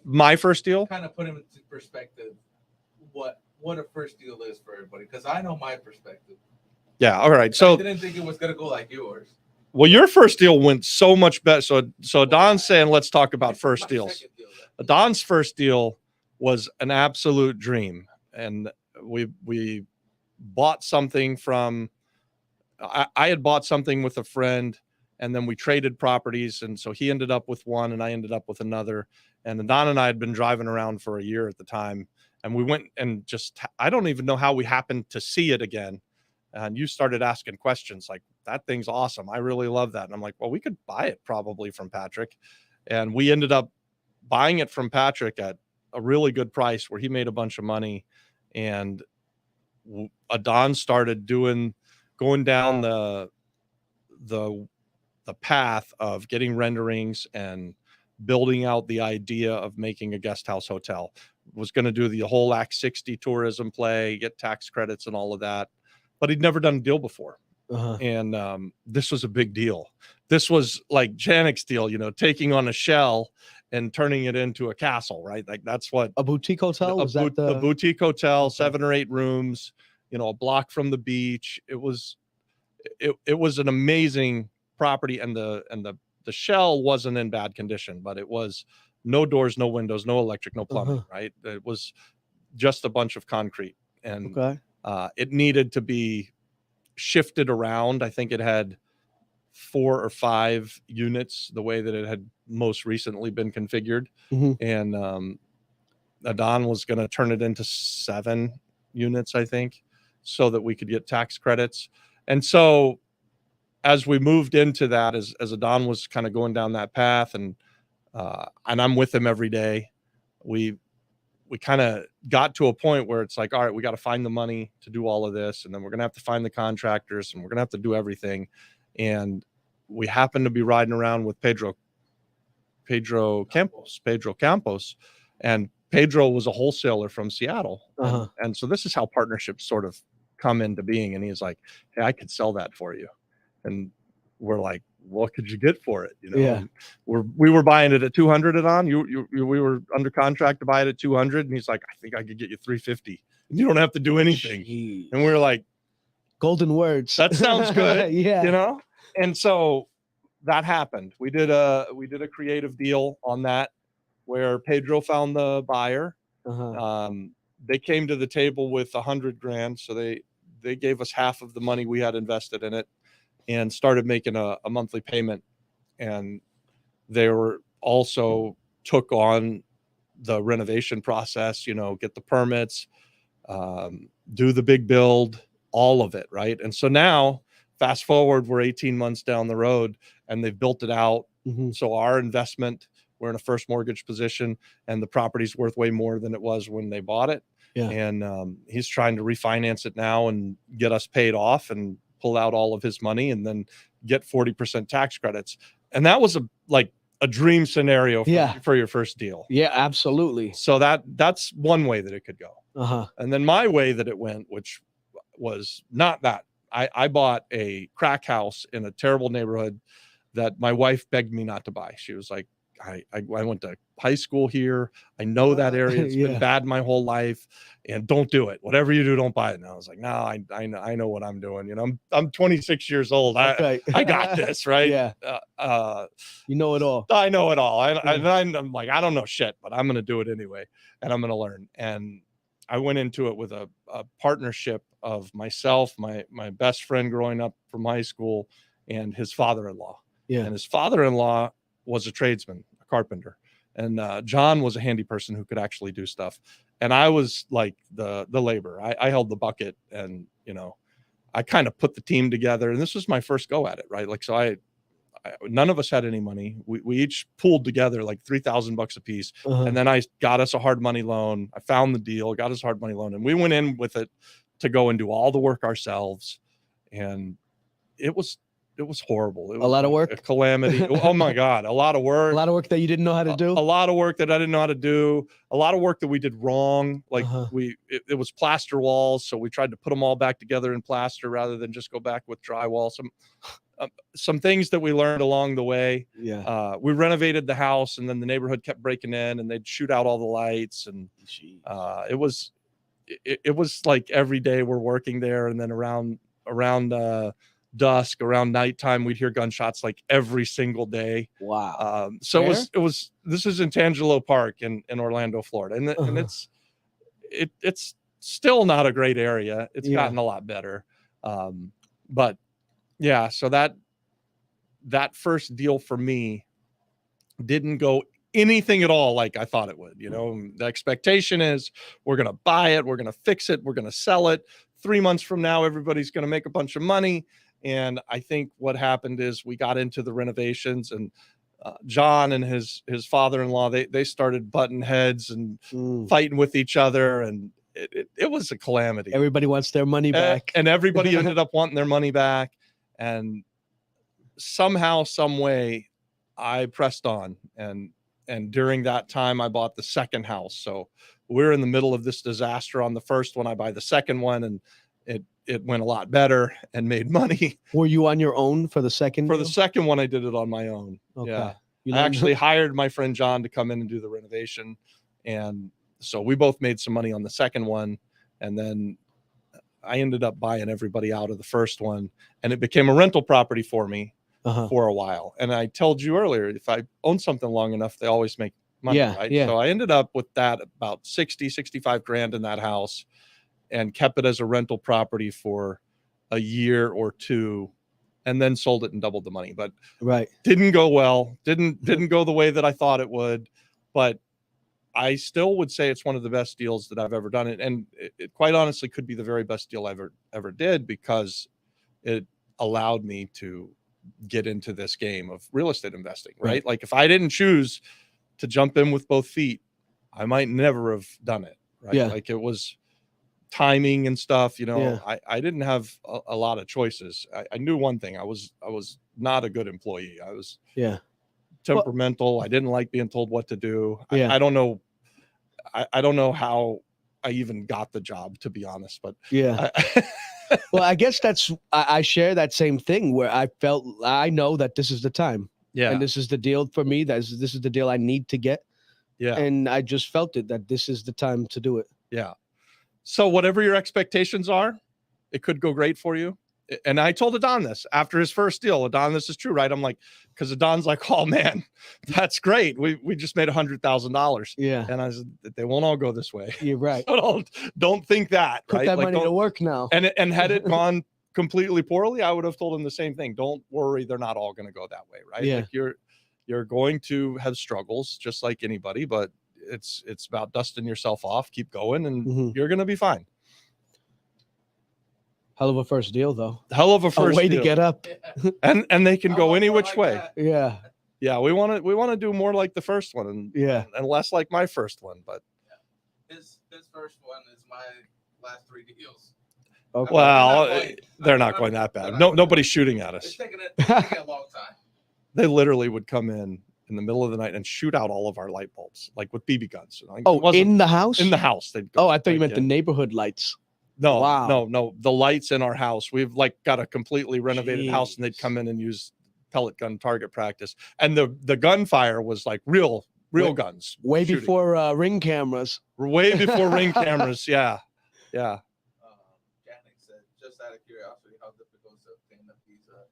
my first deal. Kind of put him into perspective what a first deal is for everybody, because I know my perspective. Yeah. All right. So I didn't think it was gonna go like yours. Well, your first deal went so much better. So Don's saying, let's talk about first deals. Don's first deal was an absolute dream, and we bought something from. I had bought something with a friend, and then we traded properties, and so he ended up with one, and I ended up with another. And Don and I had been driving around for a year at the time, and we went and just, I don't even know how we happened to see it again. And you started asking questions like, that thing's awesome. I really love that. And I'm like, well, we could buy it probably from Patrick. And we ended up buying it from Patrick at a really good price where he made a bunch of money. And Don started going down the path of getting renderings and building out the idea of making a guest house hotel. Was going to do the whole Act 60 tourism play, get tax credits and all of that, but he'd never done a deal before. And this was a big deal. This was like Janek's deal, taking on a shell and turning it into a castle, right? Like, that's what a boutique hotel was. A boutique hotel, 7 or 8 rooms, a block from the beach. It was an amazing property, and the shell wasn't in bad condition, but it was no doors, no windows, no electric, no plumbing, right? It was just a bunch of concrete, and it needed to be shifted around. I think it had 4 or 5 units the way that it had most recently been configured. And Don was going to turn it into 7 units, I think, so that we could get tax credits. And so as we moved into that, as Don was kind of going down that path, and I'm with him every day, we kind of got to a point where it's like, all right, we got to find the money to do all of this. And then we're going to have to find the contractors, and we're going to have to do everything. And we happened to be riding around with Pedro Campos, and Pedro was a wholesaler from Seattle. And so this is how partnerships sort of come into being. And he's like, hey, I could sell that for you. And we're like, what could you get for it? We were buying it at 200 at on. We were under contract to buy it at 200, and he's like, I think I could get you 350, and you don't have to do anything. Jeez. And we were like, golden words. That sounds good. Yeah. And so that happened. We did a creative deal on that where Pedro found the buyer. They came to the table with $100,000, so they gave us half of the money we had invested in it, and started making a monthly payment. And they were also took on the renovation process, get the permits, do the big build, all of it. Right. And so now fast forward, we're 18 months down the road and they've built it out. So our investment, we're in a first mortgage position and the property's worth way more than it was when they bought it. Yeah. And he's trying to refinance it now and get us paid off and pull out all of his money and then get 40% tax credits. And that was a dream scenario for your first deal. Yeah, absolutely. So that's one way that it could go. Uh-huh. And then my way that it went, which was not that. I bought a crack house in a terrible neighborhood that my wife begged me not to buy. She was like, I went to high school here. I know that area. It's been bad my whole life, and don't do it. Whatever you do, don't buy it. And I was like, no, I know what I'm doing. I'm 26 years old. I got this, right? Yeah. You know it all. I know it all. I'm like, I don't know shit, but I'm going to do it anyway, and I'm going to learn. And I went into it with a partnership of myself, my best friend growing up from high school, and his father-in-law. Yeah. And his father-in-law was a tradesman, a carpenter. And John was a handy person who could actually do stuff. And I was like the labor. I held the bucket and, I kind of put the team together. And this was my first go at it, right? Like, so none of us had any money. We each pooled together like $3,000 a piece. And then I got us a hard money loan. I found the deal, got us a hard money loan. And we went in with it to go and do all the work ourselves. And it was horrible. It was a lot of work, a calamity. Oh my God. A lot of work. A lot of work that you didn't know how to do. A lot of work that I didn't know how to do. A lot of work that we did wrong. Like it was plaster walls. So we tried to put them all back together in plaster rather than just go back with drywall. Some things that we learned along the way. Yeah. We renovated the house and then the neighborhood kept breaking in and they'd shoot out all the lights. And it was like every day we're working there. And then around dusk, around nighttime, we'd hear gunshots like every single day. Wow. So this is in Tangelo Park in Orlando, Florida. And it's still not a great area. It's gotten a lot better. But yeah, so that first deal for me didn't go anything at all like I thought it would. The expectation is we're going to buy it, we're going to fix it, we're going to sell it. 3 months from now, everybody's going to make a bunch of money. And I think what happened is we got into the renovations and John and his father-in-law, they started butting heads and fighting with each other. And it was a calamity. Everybody wants their money back. And everybody ended up wanting their money back. And somehow, some way, I pressed on. And during that time, I bought the second house. So we're in the middle of this disaster on the first one. I buy the second one and it went a lot better and made money. Were you on your own for the second? For the second one, I did it on my own. Okay. Yeah. I actually hired my friend John to come in and do the renovation. And so we both made some money on the second one. And then I ended up buying everybody out of the first one. And it became a rental property for me for a while. And I told you earlier, if I own something long enough, they always make money, right? Yeah. So I ended up with that about 65 grand in that house and kept it as a rental property for a year or two and then sold it and doubled the money. But didn't go well. Didn't go the way that I thought it would. But I still would say it's one of the best deals that I've ever done. And it quite honestly could be the very best deal I ever did because it allowed me to get into this game of real estate investing, right? Like if I didn't choose to jump in with both feet, I might never have done it, right? Yeah. Like it was timing and stuff, I didn't have a lot of choices. I knew one thing. I was not a good employee. I was temperamental. I didn't like being told what to do. I don't know. I don't know how I even got the job, to be honest, but well, I guess I share that same thing where I know that this is the time. Yeah. And this is the deal for me. This is the deal I need to get. Yeah. And I just felt it that this is the time to do it. Yeah. So whatever your expectations are, it could go great for you. And I told Adon this after his first deal. Adon, this is true, right? I'm like, because Adon's like, oh man, that's great. We just made $100,000. Yeah. And I said, they won't all go this way. You're right. So don't think that. Put that money to work now. And had it gone completely poorly, I would have told him the same thing. Don't worry, they're not all going to go that way, right? Yeah. Like you're going to have struggles just like anybody, but it's about dusting yourself off, keep going, and Mhm. you're gonna be fine. Hell of a first deal, though. Hell of a A first way deal. to get up. And they can I go want any more which like way. that. Yeah. Yeah, we want to do more like the first one, and Yeah. and less like my first one. But His first one is my last 3 deals. Okay. well, going- they're not going that bad. No, nobody's shooting at It's us. taking a long time. They literally would come in the middle of the night and shoot out all of our light bulbs, like with BB guns. Like, it Oh, wasn't in the house? in the house. They'd Oh, I thought you break meant the in. neighborhood lights. No, Wow. no. The lights in our house. We've like got a completely renovated house, and they'd Jeez. come in and use pellet gun target practice. And the gunfire was like real guns. Way shooting. before ring cameras. Way before ring cameras. Yeah. Yeah. Janik said, just out of curiosity, how difficult is it to obtain a visa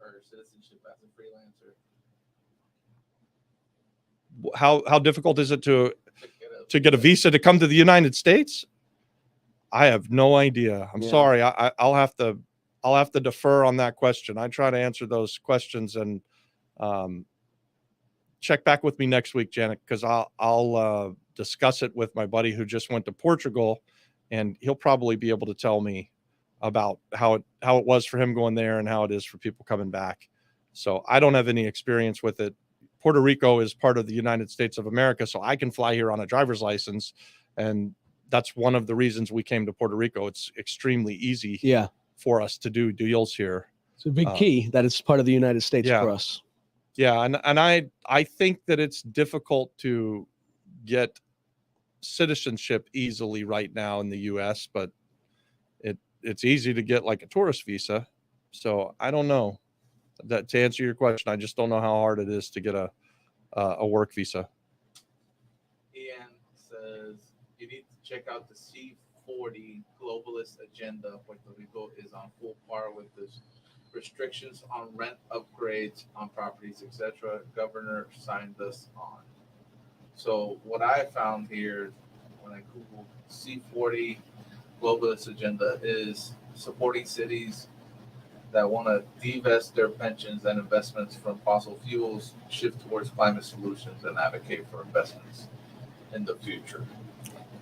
or citizenship as a freelancer? How difficult is it to To get a visa to come to the United States? I have no idea. I'm Yeah. sorry. I'll have to defer on that question. I try to answer those questions, and check back with me next week, Janet, because I'll discuss it with my buddy who just went to Portugal, and he'll probably be able to tell me about how it was for him going there and how it is for people coming back. So I don't have any experience with it. Puerto Rico is part of the United States of America, so I can fly here on a driver's license, and that's one of the reasons we came to Puerto Rico. It's extremely easy Yeah. for us to do deals here. It's a big key that it's part of the United States yeah. for us. Yeah, and I think that it's difficult to get citizenship easily right now in the US, but it's easy to get like a tourist visa. So I don't know. That to answer your question, I just don't know how hard it is to get a work visa. Ian says, you need to check out the C40 globalist agenda. Puerto Rico is on full par with this. Restrictions on rent upgrades on properties, etc. Governor signed this on. So what I found here when I Googled C40 globalist agenda is supporting cities that want to divest their pensions and investments from fossil fuels, shift towards climate solutions, and advocate for investments in the future.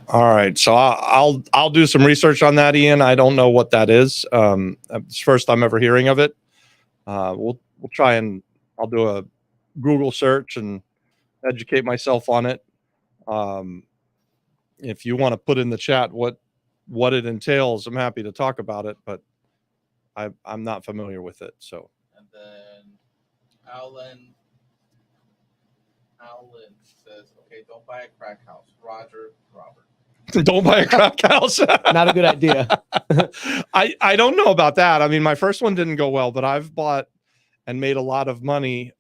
All right, so I'll do some research on that, Ian. I don't know what that is. It's first I'm ever hearing of it. We'll try, and I'll do a Google search and educate myself on it. If you want to put in the chat what it entails, I'm happy to talk about it, but I'm not familiar with it. So. And then Alan says, okay, don't buy a crack house. Roger, Robert. Don't buy a crack house. Not a good idea. I don't know about that. I mean, my first one didn't go well, but I've bought and made a lot of money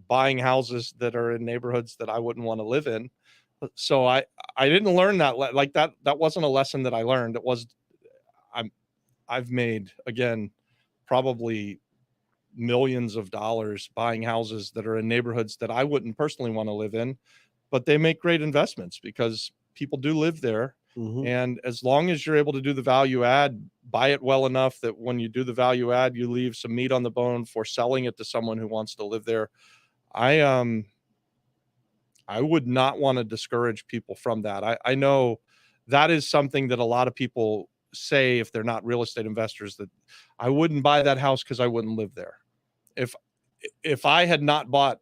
buying houses that are in neighborhoods that I wouldn't want to live in. So I didn't learn that like that. That wasn't a lesson that I learned. It was I've made, again, probably millions of dollars buying houses that are in neighborhoods that I wouldn't personally want to live in, but they make great investments because people do live there. Mhm. And as long as you're able to do the value add, buy it well enough that when you do the value add, you leave some meat on the bone for selling it to someone who wants to live there. I would not want to discourage people from that. I know that is something that a lot of people say if they're not real estate investors, that I wouldn't buy that house because I wouldn't live there. If I had not bought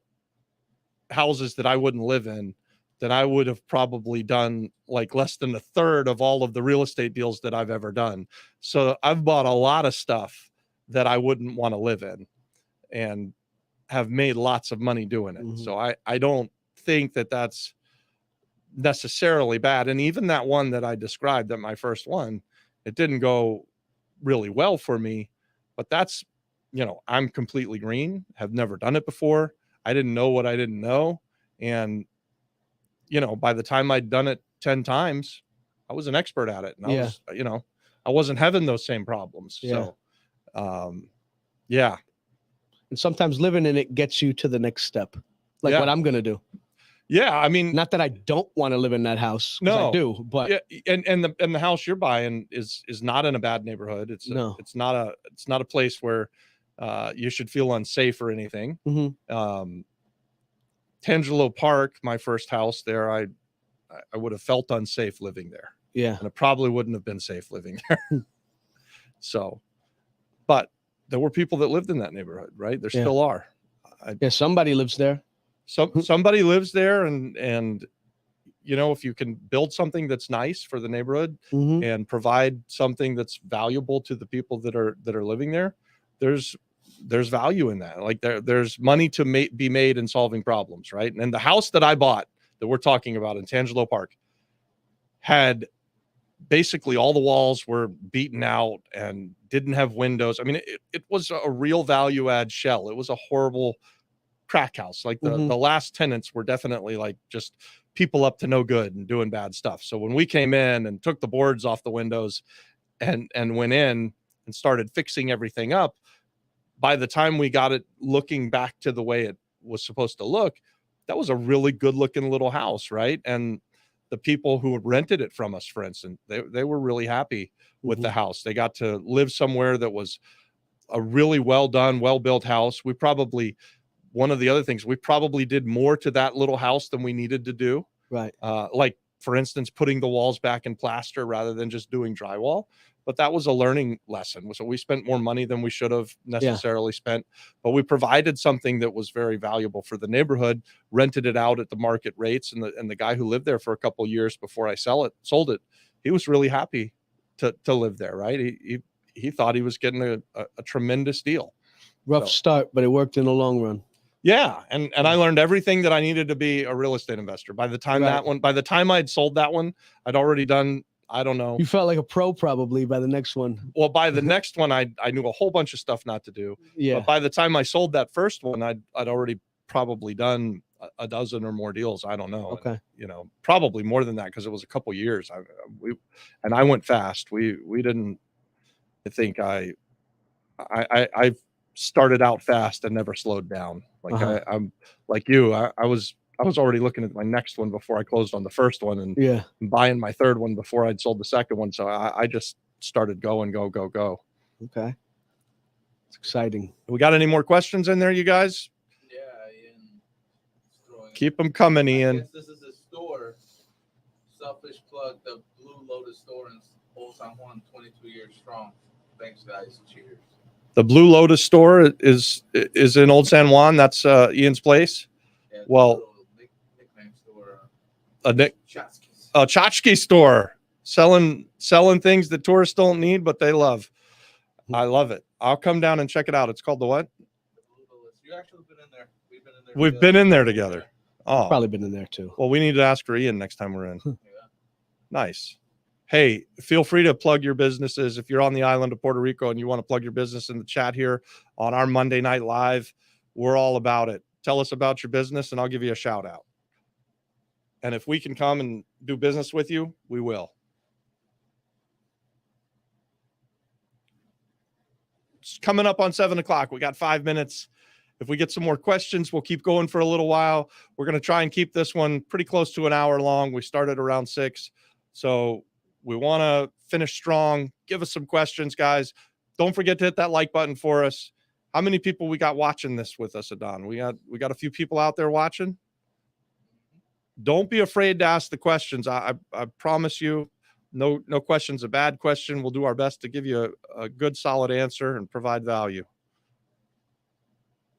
houses that I wouldn't live in, then I would have probably done like less than a third of all of the real estate deals that I've ever done. So I've bought a lot of stuff that I wouldn't want to live in and have made lots of money doing it. Mhm. So I don't think that that's necessarily bad. And even that one that I described, that my first one, it didn't go really well for me, but that's, I'm completely green, have never done it before. I didn't know what I didn't know. And, by the time I'd done it 10 times, I was an expert at it. And I was, I wasn't having those same problems. Yeah. So, yeah. And sometimes living in it gets you to the next step. Like Yeah. what I'm going to do. Yeah. I mean, Not that I don't want to live in that house. 'Cause No. I do, but yeah, and the house you're buying is not in a bad neighborhood. It's No. it's not a place where you should feel unsafe or anything. Mhm. Tangelo Park, my first house there, I would have felt unsafe living there. Yeah. And it probably wouldn't have been safe living there. So, but there were people that lived in that neighborhood, right? There still are. Yeah, somebody lives there. Somebody lives there, and you know, if you can build something that's nice for the neighborhood and provide something that's valuable to the people that are living there, there's value in that. Like there's money to be made in solving problems, right? And the house that I bought that we're talking about in Tangelo Park had basically all the walls were beaten out and didn't have windows. I mean, it was a real value add shell. It was a horrible crack house. Like the last tenants were definitely like just people up to no good and doing bad stuff. So when we came in and took the boards off the windows and went in and started fixing everything up, by the time we got it looking back to the way it was supposed to look, that was a really good looking little house, right? And the people who rented it from us, for instance, they were really happy with the house. They got to live somewhere that was a really well done, well built house. One of the other things, we probably did more to that little house than we needed to do. Right. Like, for instance, putting the walls back in plaster rather than just doing drywall. But that was a learning lesson. So we spent more money than we should have necessarily spent, but we provided something that was very valuable for the neighborhood, rented it out at the market rates. And the guy who lived there for a couple of years before I sold it, he was really happy to live there. Right. He thought he was getting a tremendous deal. Rough start, but it worked in the long run. Yeah. And I learned everything that I needed to be a real estate investor. By the time by the time I'd sold that one, I'd already done, I don't know. You felt like a pro probably by the next one. Well, by the next one, I knew a whole bunch of stuff not to do. Yeah. But by the time I sold that first one, I'd already probably done a dozen or more deals. I don't know. Okay. And, you know, probably more than that because it was a couple years. I went fast. We didn't. I think I started out fast and never slowed down. Like I'm like you. I was already looking at my next one before I closed on the first one, and buying my third one before I'd sold the second one. So I just started go. Okay. It's exciting. We got any more questions in there, you guys? Yeah, Ian. Keep them coming, I Ian. guess this is a store. Selfish plug, the Blue Lotus store in Old San Juan, 22 years strong. Thanks, guys. Cheers. The Blue Lotus store is in Old San Juan. That's Ian's place. Yeah, well, nickname store. A tchotchke store selling things that tourists don't need, but they love. I love it. I'll come down and check it out. It's called the what? You actually been in there. We've been in there together. Oh, probably been in there too. Well, we need to ask for Ian next time we're in. Nice. Hey, feel free to plug your businesses. If you're on the island of Puerto Rico and you want to plug your business in the chat here on our Monday Night Live, we're all about it. Tell us about your business and I'll give you a shout out. And if we can come and do business with you, we will. It's coming up on 7 o'clock. We got 5 minutes. If we get some more questions, we'll keep going for a little while. We're going to try and keep this one pretty close to an hour long. We started around 6. So we want to finish strong. Give us some questions, guys. Don't forget to hit that like button for us. How many people we got watching this with us, Adon? We got a few people out there watching. Don't be afraid to ask the questions. I promise you, no question's a bad question. We'll do our best to give you a good, solid answer and provide value.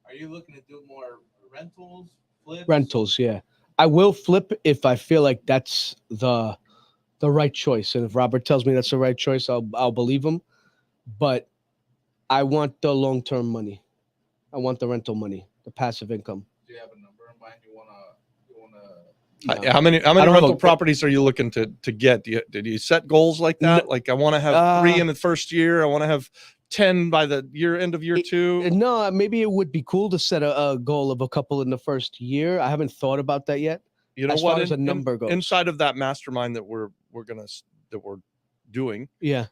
Are you looking to do more rentals, flips? Rentals, yeah. I will flip if I feel like that's the right choice. And if Robert tells me that's the right choice, I'll believe him. But I want the long-term money. I want the rental money, the passive income. Do you have a number in mind you wanna How many rental properties are you looking to get? Did you set goals like that? Like I want to have 3 in the first year. I want to have 10 by the end of year 2. No, maybe it would be cool to set a goal of a couple in the first year. I haven't thought about that yet. You know as what? Far as a number goes. Inside of that mastermind that we're doing. Yeah.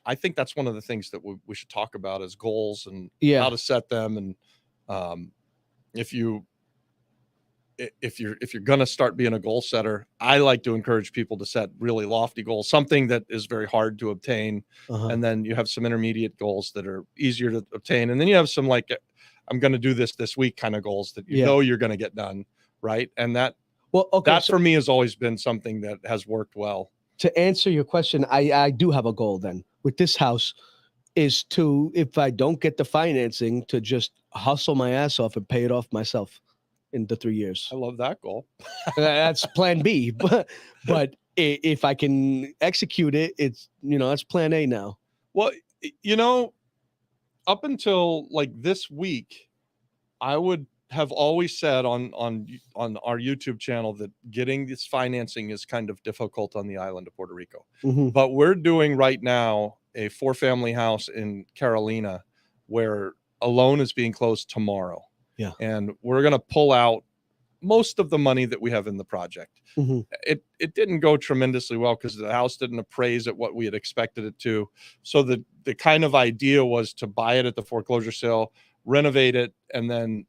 I think that's one of the things that we should talk about is goals and how to set them. And if you're going to start being a goal setter, I like to encourage people to set really lofty goals, something that is very hard to obtain. And then you have some intermediate goals that are easier to obtain. And then you have some like, I'm going to do this week kind of goals that you know you're going to get done. right? And that okay, that for me has always been something that has worked well. To answer your question, I do have a goal then with this house is to, if I don't get the financing, to just hustle my ass off and pay it off myself in the 3 years. I love that goal. That's plan B, but if I can execute it, it's, that's plan A now. Well, up until like this week, I would have always said on our YouTube channel that getting this financing is kind of difficult on the island of Puerto Rico. Mm-hmm. But we're doing right now a 4-family house in Carolina where a loan is being closed tomorrow. Yeah. And we're going to pull out most of the money that we have in the project. Mm-hmm. It didn't go tremendously well because the house didn't appraise at what we had expected it to. So the kind of idea was to buy it at the foreclosure sale, renovate it, and then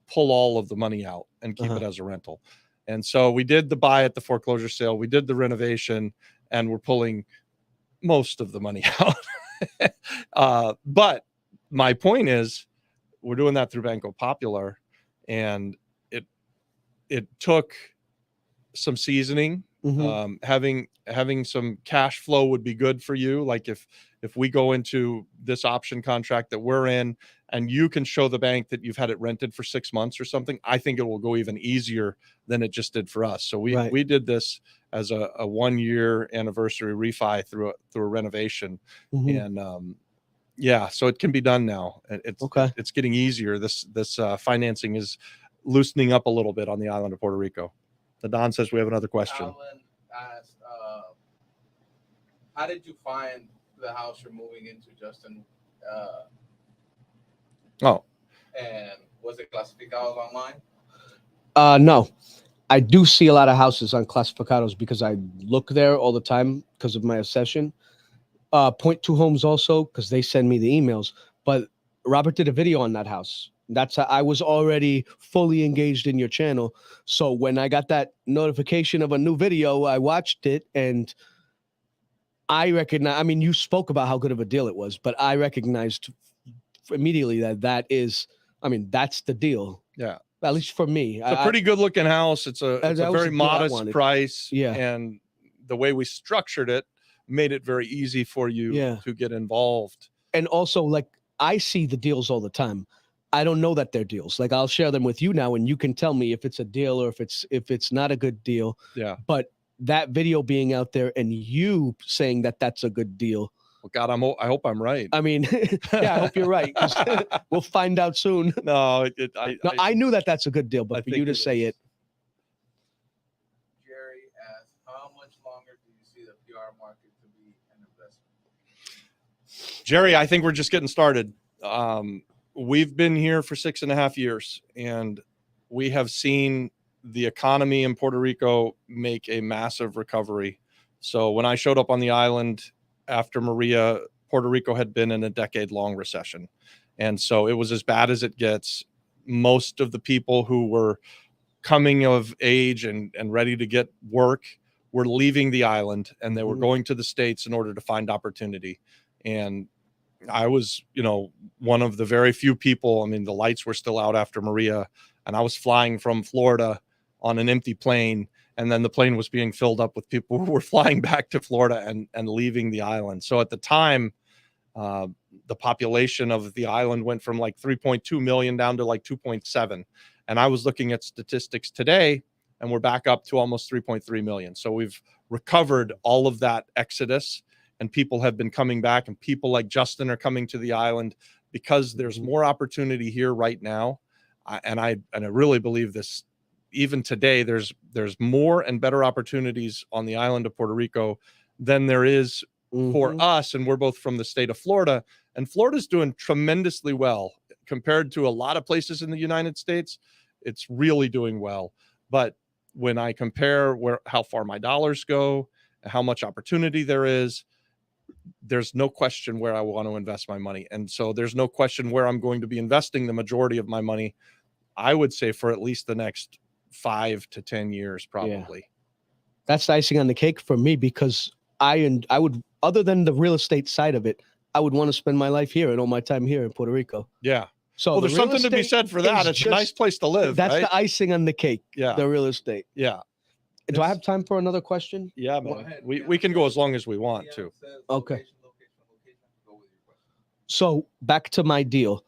pull all of the money out and keep it as a rental. And so we did the buy at the foreclosure sale, we did the renovation, and we're pulling most of the money out. But my point is, we're doing that through Banco Popular, and it took some seasoning. Having some cash flow would be good for you. Like if we go into this option contract that we're in and you can show the bank that you've had it rented for 6 months or something, I think it will go even easier than it just did for us. So we did this as a 1-year anniversary refi through a renovation. And so it can be done now. It's getting easier. This financing is loosening up a little bit on the island of Puerto Rico. The Don says we have another question. Alan asked, how did you find the house you're moving into, Justin? And was it clasificados online? No. I do see a lot of houses on clasificados because I look there all the time because of my obsession. Point Two Homes also, because they send me the emails. But Robert did a video on that house. That's how I was already fully engaged in your channel. So when I got that notification of a new video, I watched it and I recognize, I mean, you spoke about how good of a deal it was, but I recognized immediately that is, I mean, that's the deal. Yeah. At least for me. It's a pretty good looking house. It's a very modest price. Yeah. And the way we structured it made it very easy for you to get involved. And also, like, I see the deals all the time. I don't know that they're deals. Like, I'll share them with you now and you can tell me if it's a deal or if it's not a good deal. Yeah. But that video being out there and you saying that that's a good deal. Well, God, I hope I'm right. I mean, I hope you're right. We'll find out soon. No, I knew that that's a good deal, but for you to say it. Jerry asked, how much longer do you see the PR market to be an investment? Jerry, I think we're just getting started. We've been here for 6.5 years, and we have seen the economy in Puerto Rico make a massive recovery. So when I showed up on the island after Maria, Puerto Rico had been in a decade-long recession. And so it was as bad as it gets. Most of the people who were coming of age and ready to get work were leaving the island, and they were going to the States in order to find opportunity. And I was, one of the very few people. I mean, the lights were still out after Maria, and I was flying from Florida on an empty plane. And then the plane was being filled up with people who were flying back to Florida and leaving the island. So at the time, the population of the island went from like 3.2 million down to like 2.7. And I was looking at statistics today, and we're back up to almost 3.3 million. So we've recovered all of that exodus, and people have been coming back, and people like Justin are coming to the island because there's more opportunity here right now. And I really believe this. Even today, there's more and better opportunities on the island of Puerto Rico than there is for us. And we're both from the state of Florida, and Florida's doing tremendously well compared to a lot of places in the United States. It's really doing well. But when I compare how far my dollars go and how much opportunity there is, there's no question where I want to invest my money. And so there's no question where I'm going to be investing the majority of my money, I would say, for at least the next 5 to 10 years, probably. Yeah. That's the icing on the cake for me, because I would, other than the real estate side of it, I would want to spend my life here and all my time here in Puerto Rico. Yeah. So Well, the there's real something to be estate said for that. is It's a nice just- place to live. That's right? the icing on the cake. Yeah. The real estate. Yeah. Do I have time for another question? Yeah, Go man. ahead. We can go as long as we want DM to. says Okay. location. Go with your question. So back to my deal.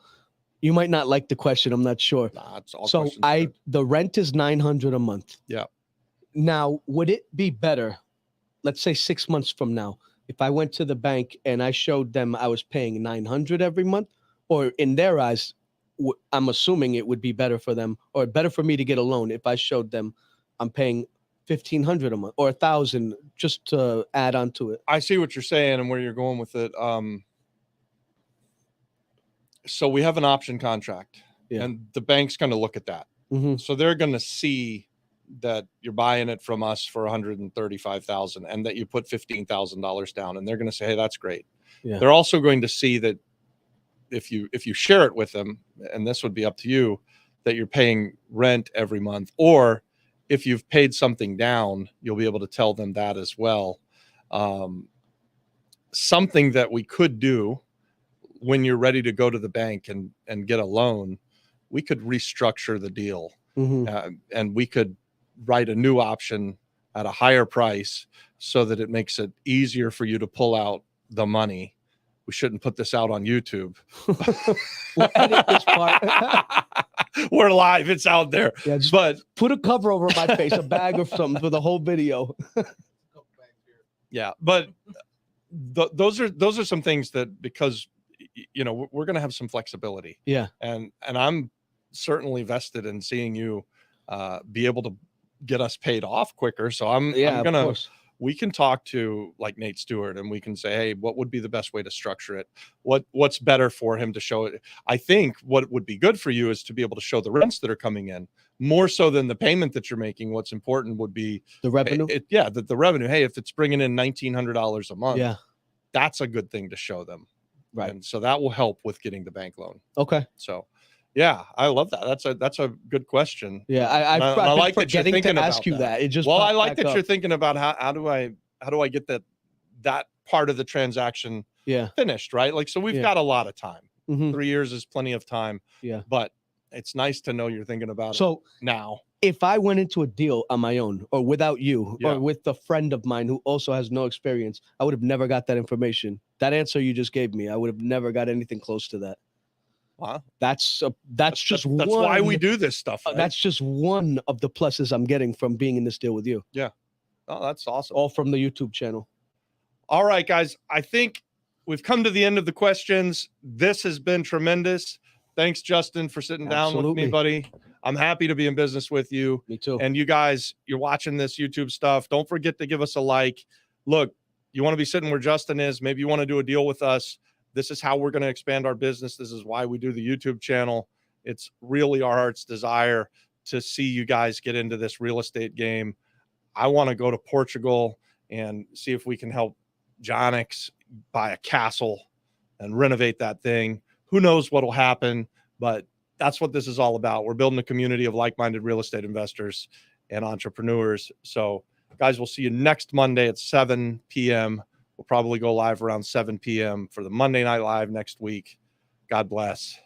You might not like the question. I'm not sure. Nah, it's all So questions good. the rent is $900 a month. Yeah. Now, would it be better, let's say 6 months from now, if I went to the bank and I showed them I was paying $900 every month, or in their eyes, I'm assuming it would be better for them, or better for me to get a loan if I showed them I'm paying $1,500 a month or $1,000 just to add on to it. I see what you're saying and where you're going with it. So we have an option contract, Yeah. and the bank's going to look at that. Mm-hmm. So they're going to see that you're buying it from us for $135,000 and that you put $15,000 down, and they're going to say, hey, that's great. Yeah. They're also going to see that if you share it with them, and this would be up to you, that you're paying rent every month, or if you've paid something down, you'll be able to tell them that as well. Something that we could do when you're ready to go to the bank and get a loan, we could restructure the deal, and we could write a new option at a higher price so that it makes it easier for you to pull out the money. We shouldn't put this out on YouTube. We'll edit this part. We're live. It's out there. Yeah, just But put a cover over my face, a bag or something for the whole video. yeah, but those are some things that, because we're going to have some flexibility. Yeah. And I'm certainly vested in seeing you be able to get us paid off quicker. So I'm Of gonna, course. we can talk to like Nate Stewart and we can say, hey, what would be the best way to structure it? What's better for him to show it? I think what would be good for you is to be able to show the rents that are coming in more so than the payment that you're making. What's important would be The revenue. the revenue. Hey, if it's bringing in $1,900 a month, Yeah. that's a good thing to show them. Right. And so that will help with getting the bank loan. Okay. So yeah, I love that. That's a good question. Yeah. And I've I been like that you're forgetting thinking to ask about you that. that. It just Well, I popped like back that up. you're thinking about how do I get that part of the transaction Yeah. finished, right? Like, so we've Yeah. got a lot of time. Mhm. 3 years is plenty of time. Yeah. But it's nice to know you're thinking about it So now. if I went into a deal on my own or without you Yeah. or with a friend of mine who also has no experience, I would have never got that information. That answer you just gave me, I would have never got anything close to that. Wow. That's just That's one. why we do this stuff. Right? That's just one of the pluses I'm getting from being in this deal with you. Oh, that's awesome. All from the YouTube channel. All right, guys. I think we've come to the end of the questions. This has been tremendous. Thanks, Justin, for sitting down with me, Absolutely. buddy. I'm happy to be in business with you. Me too. And you guys, you're watching this YouTube stuff. Don't forget to give us a like. Look, you want to be sitting where Justin is. Maybe you want to do a deal with us. This is how we're going to expand our business. This is why we do the YouTube channel. It's really our heart's desire to see you guys get into this real estate game. I want to go to Portugal and see if we can help Jonix buy a castle and renovate that thing. Who knows what will happen, but that's what this is all about. We're building a community of like-minded real estate investors and entrepreneurs. So guys, we'll see you next Monday at 7 p.m. We'll probably go live around 7 p.m. for the Monday Night Live next week. God bless.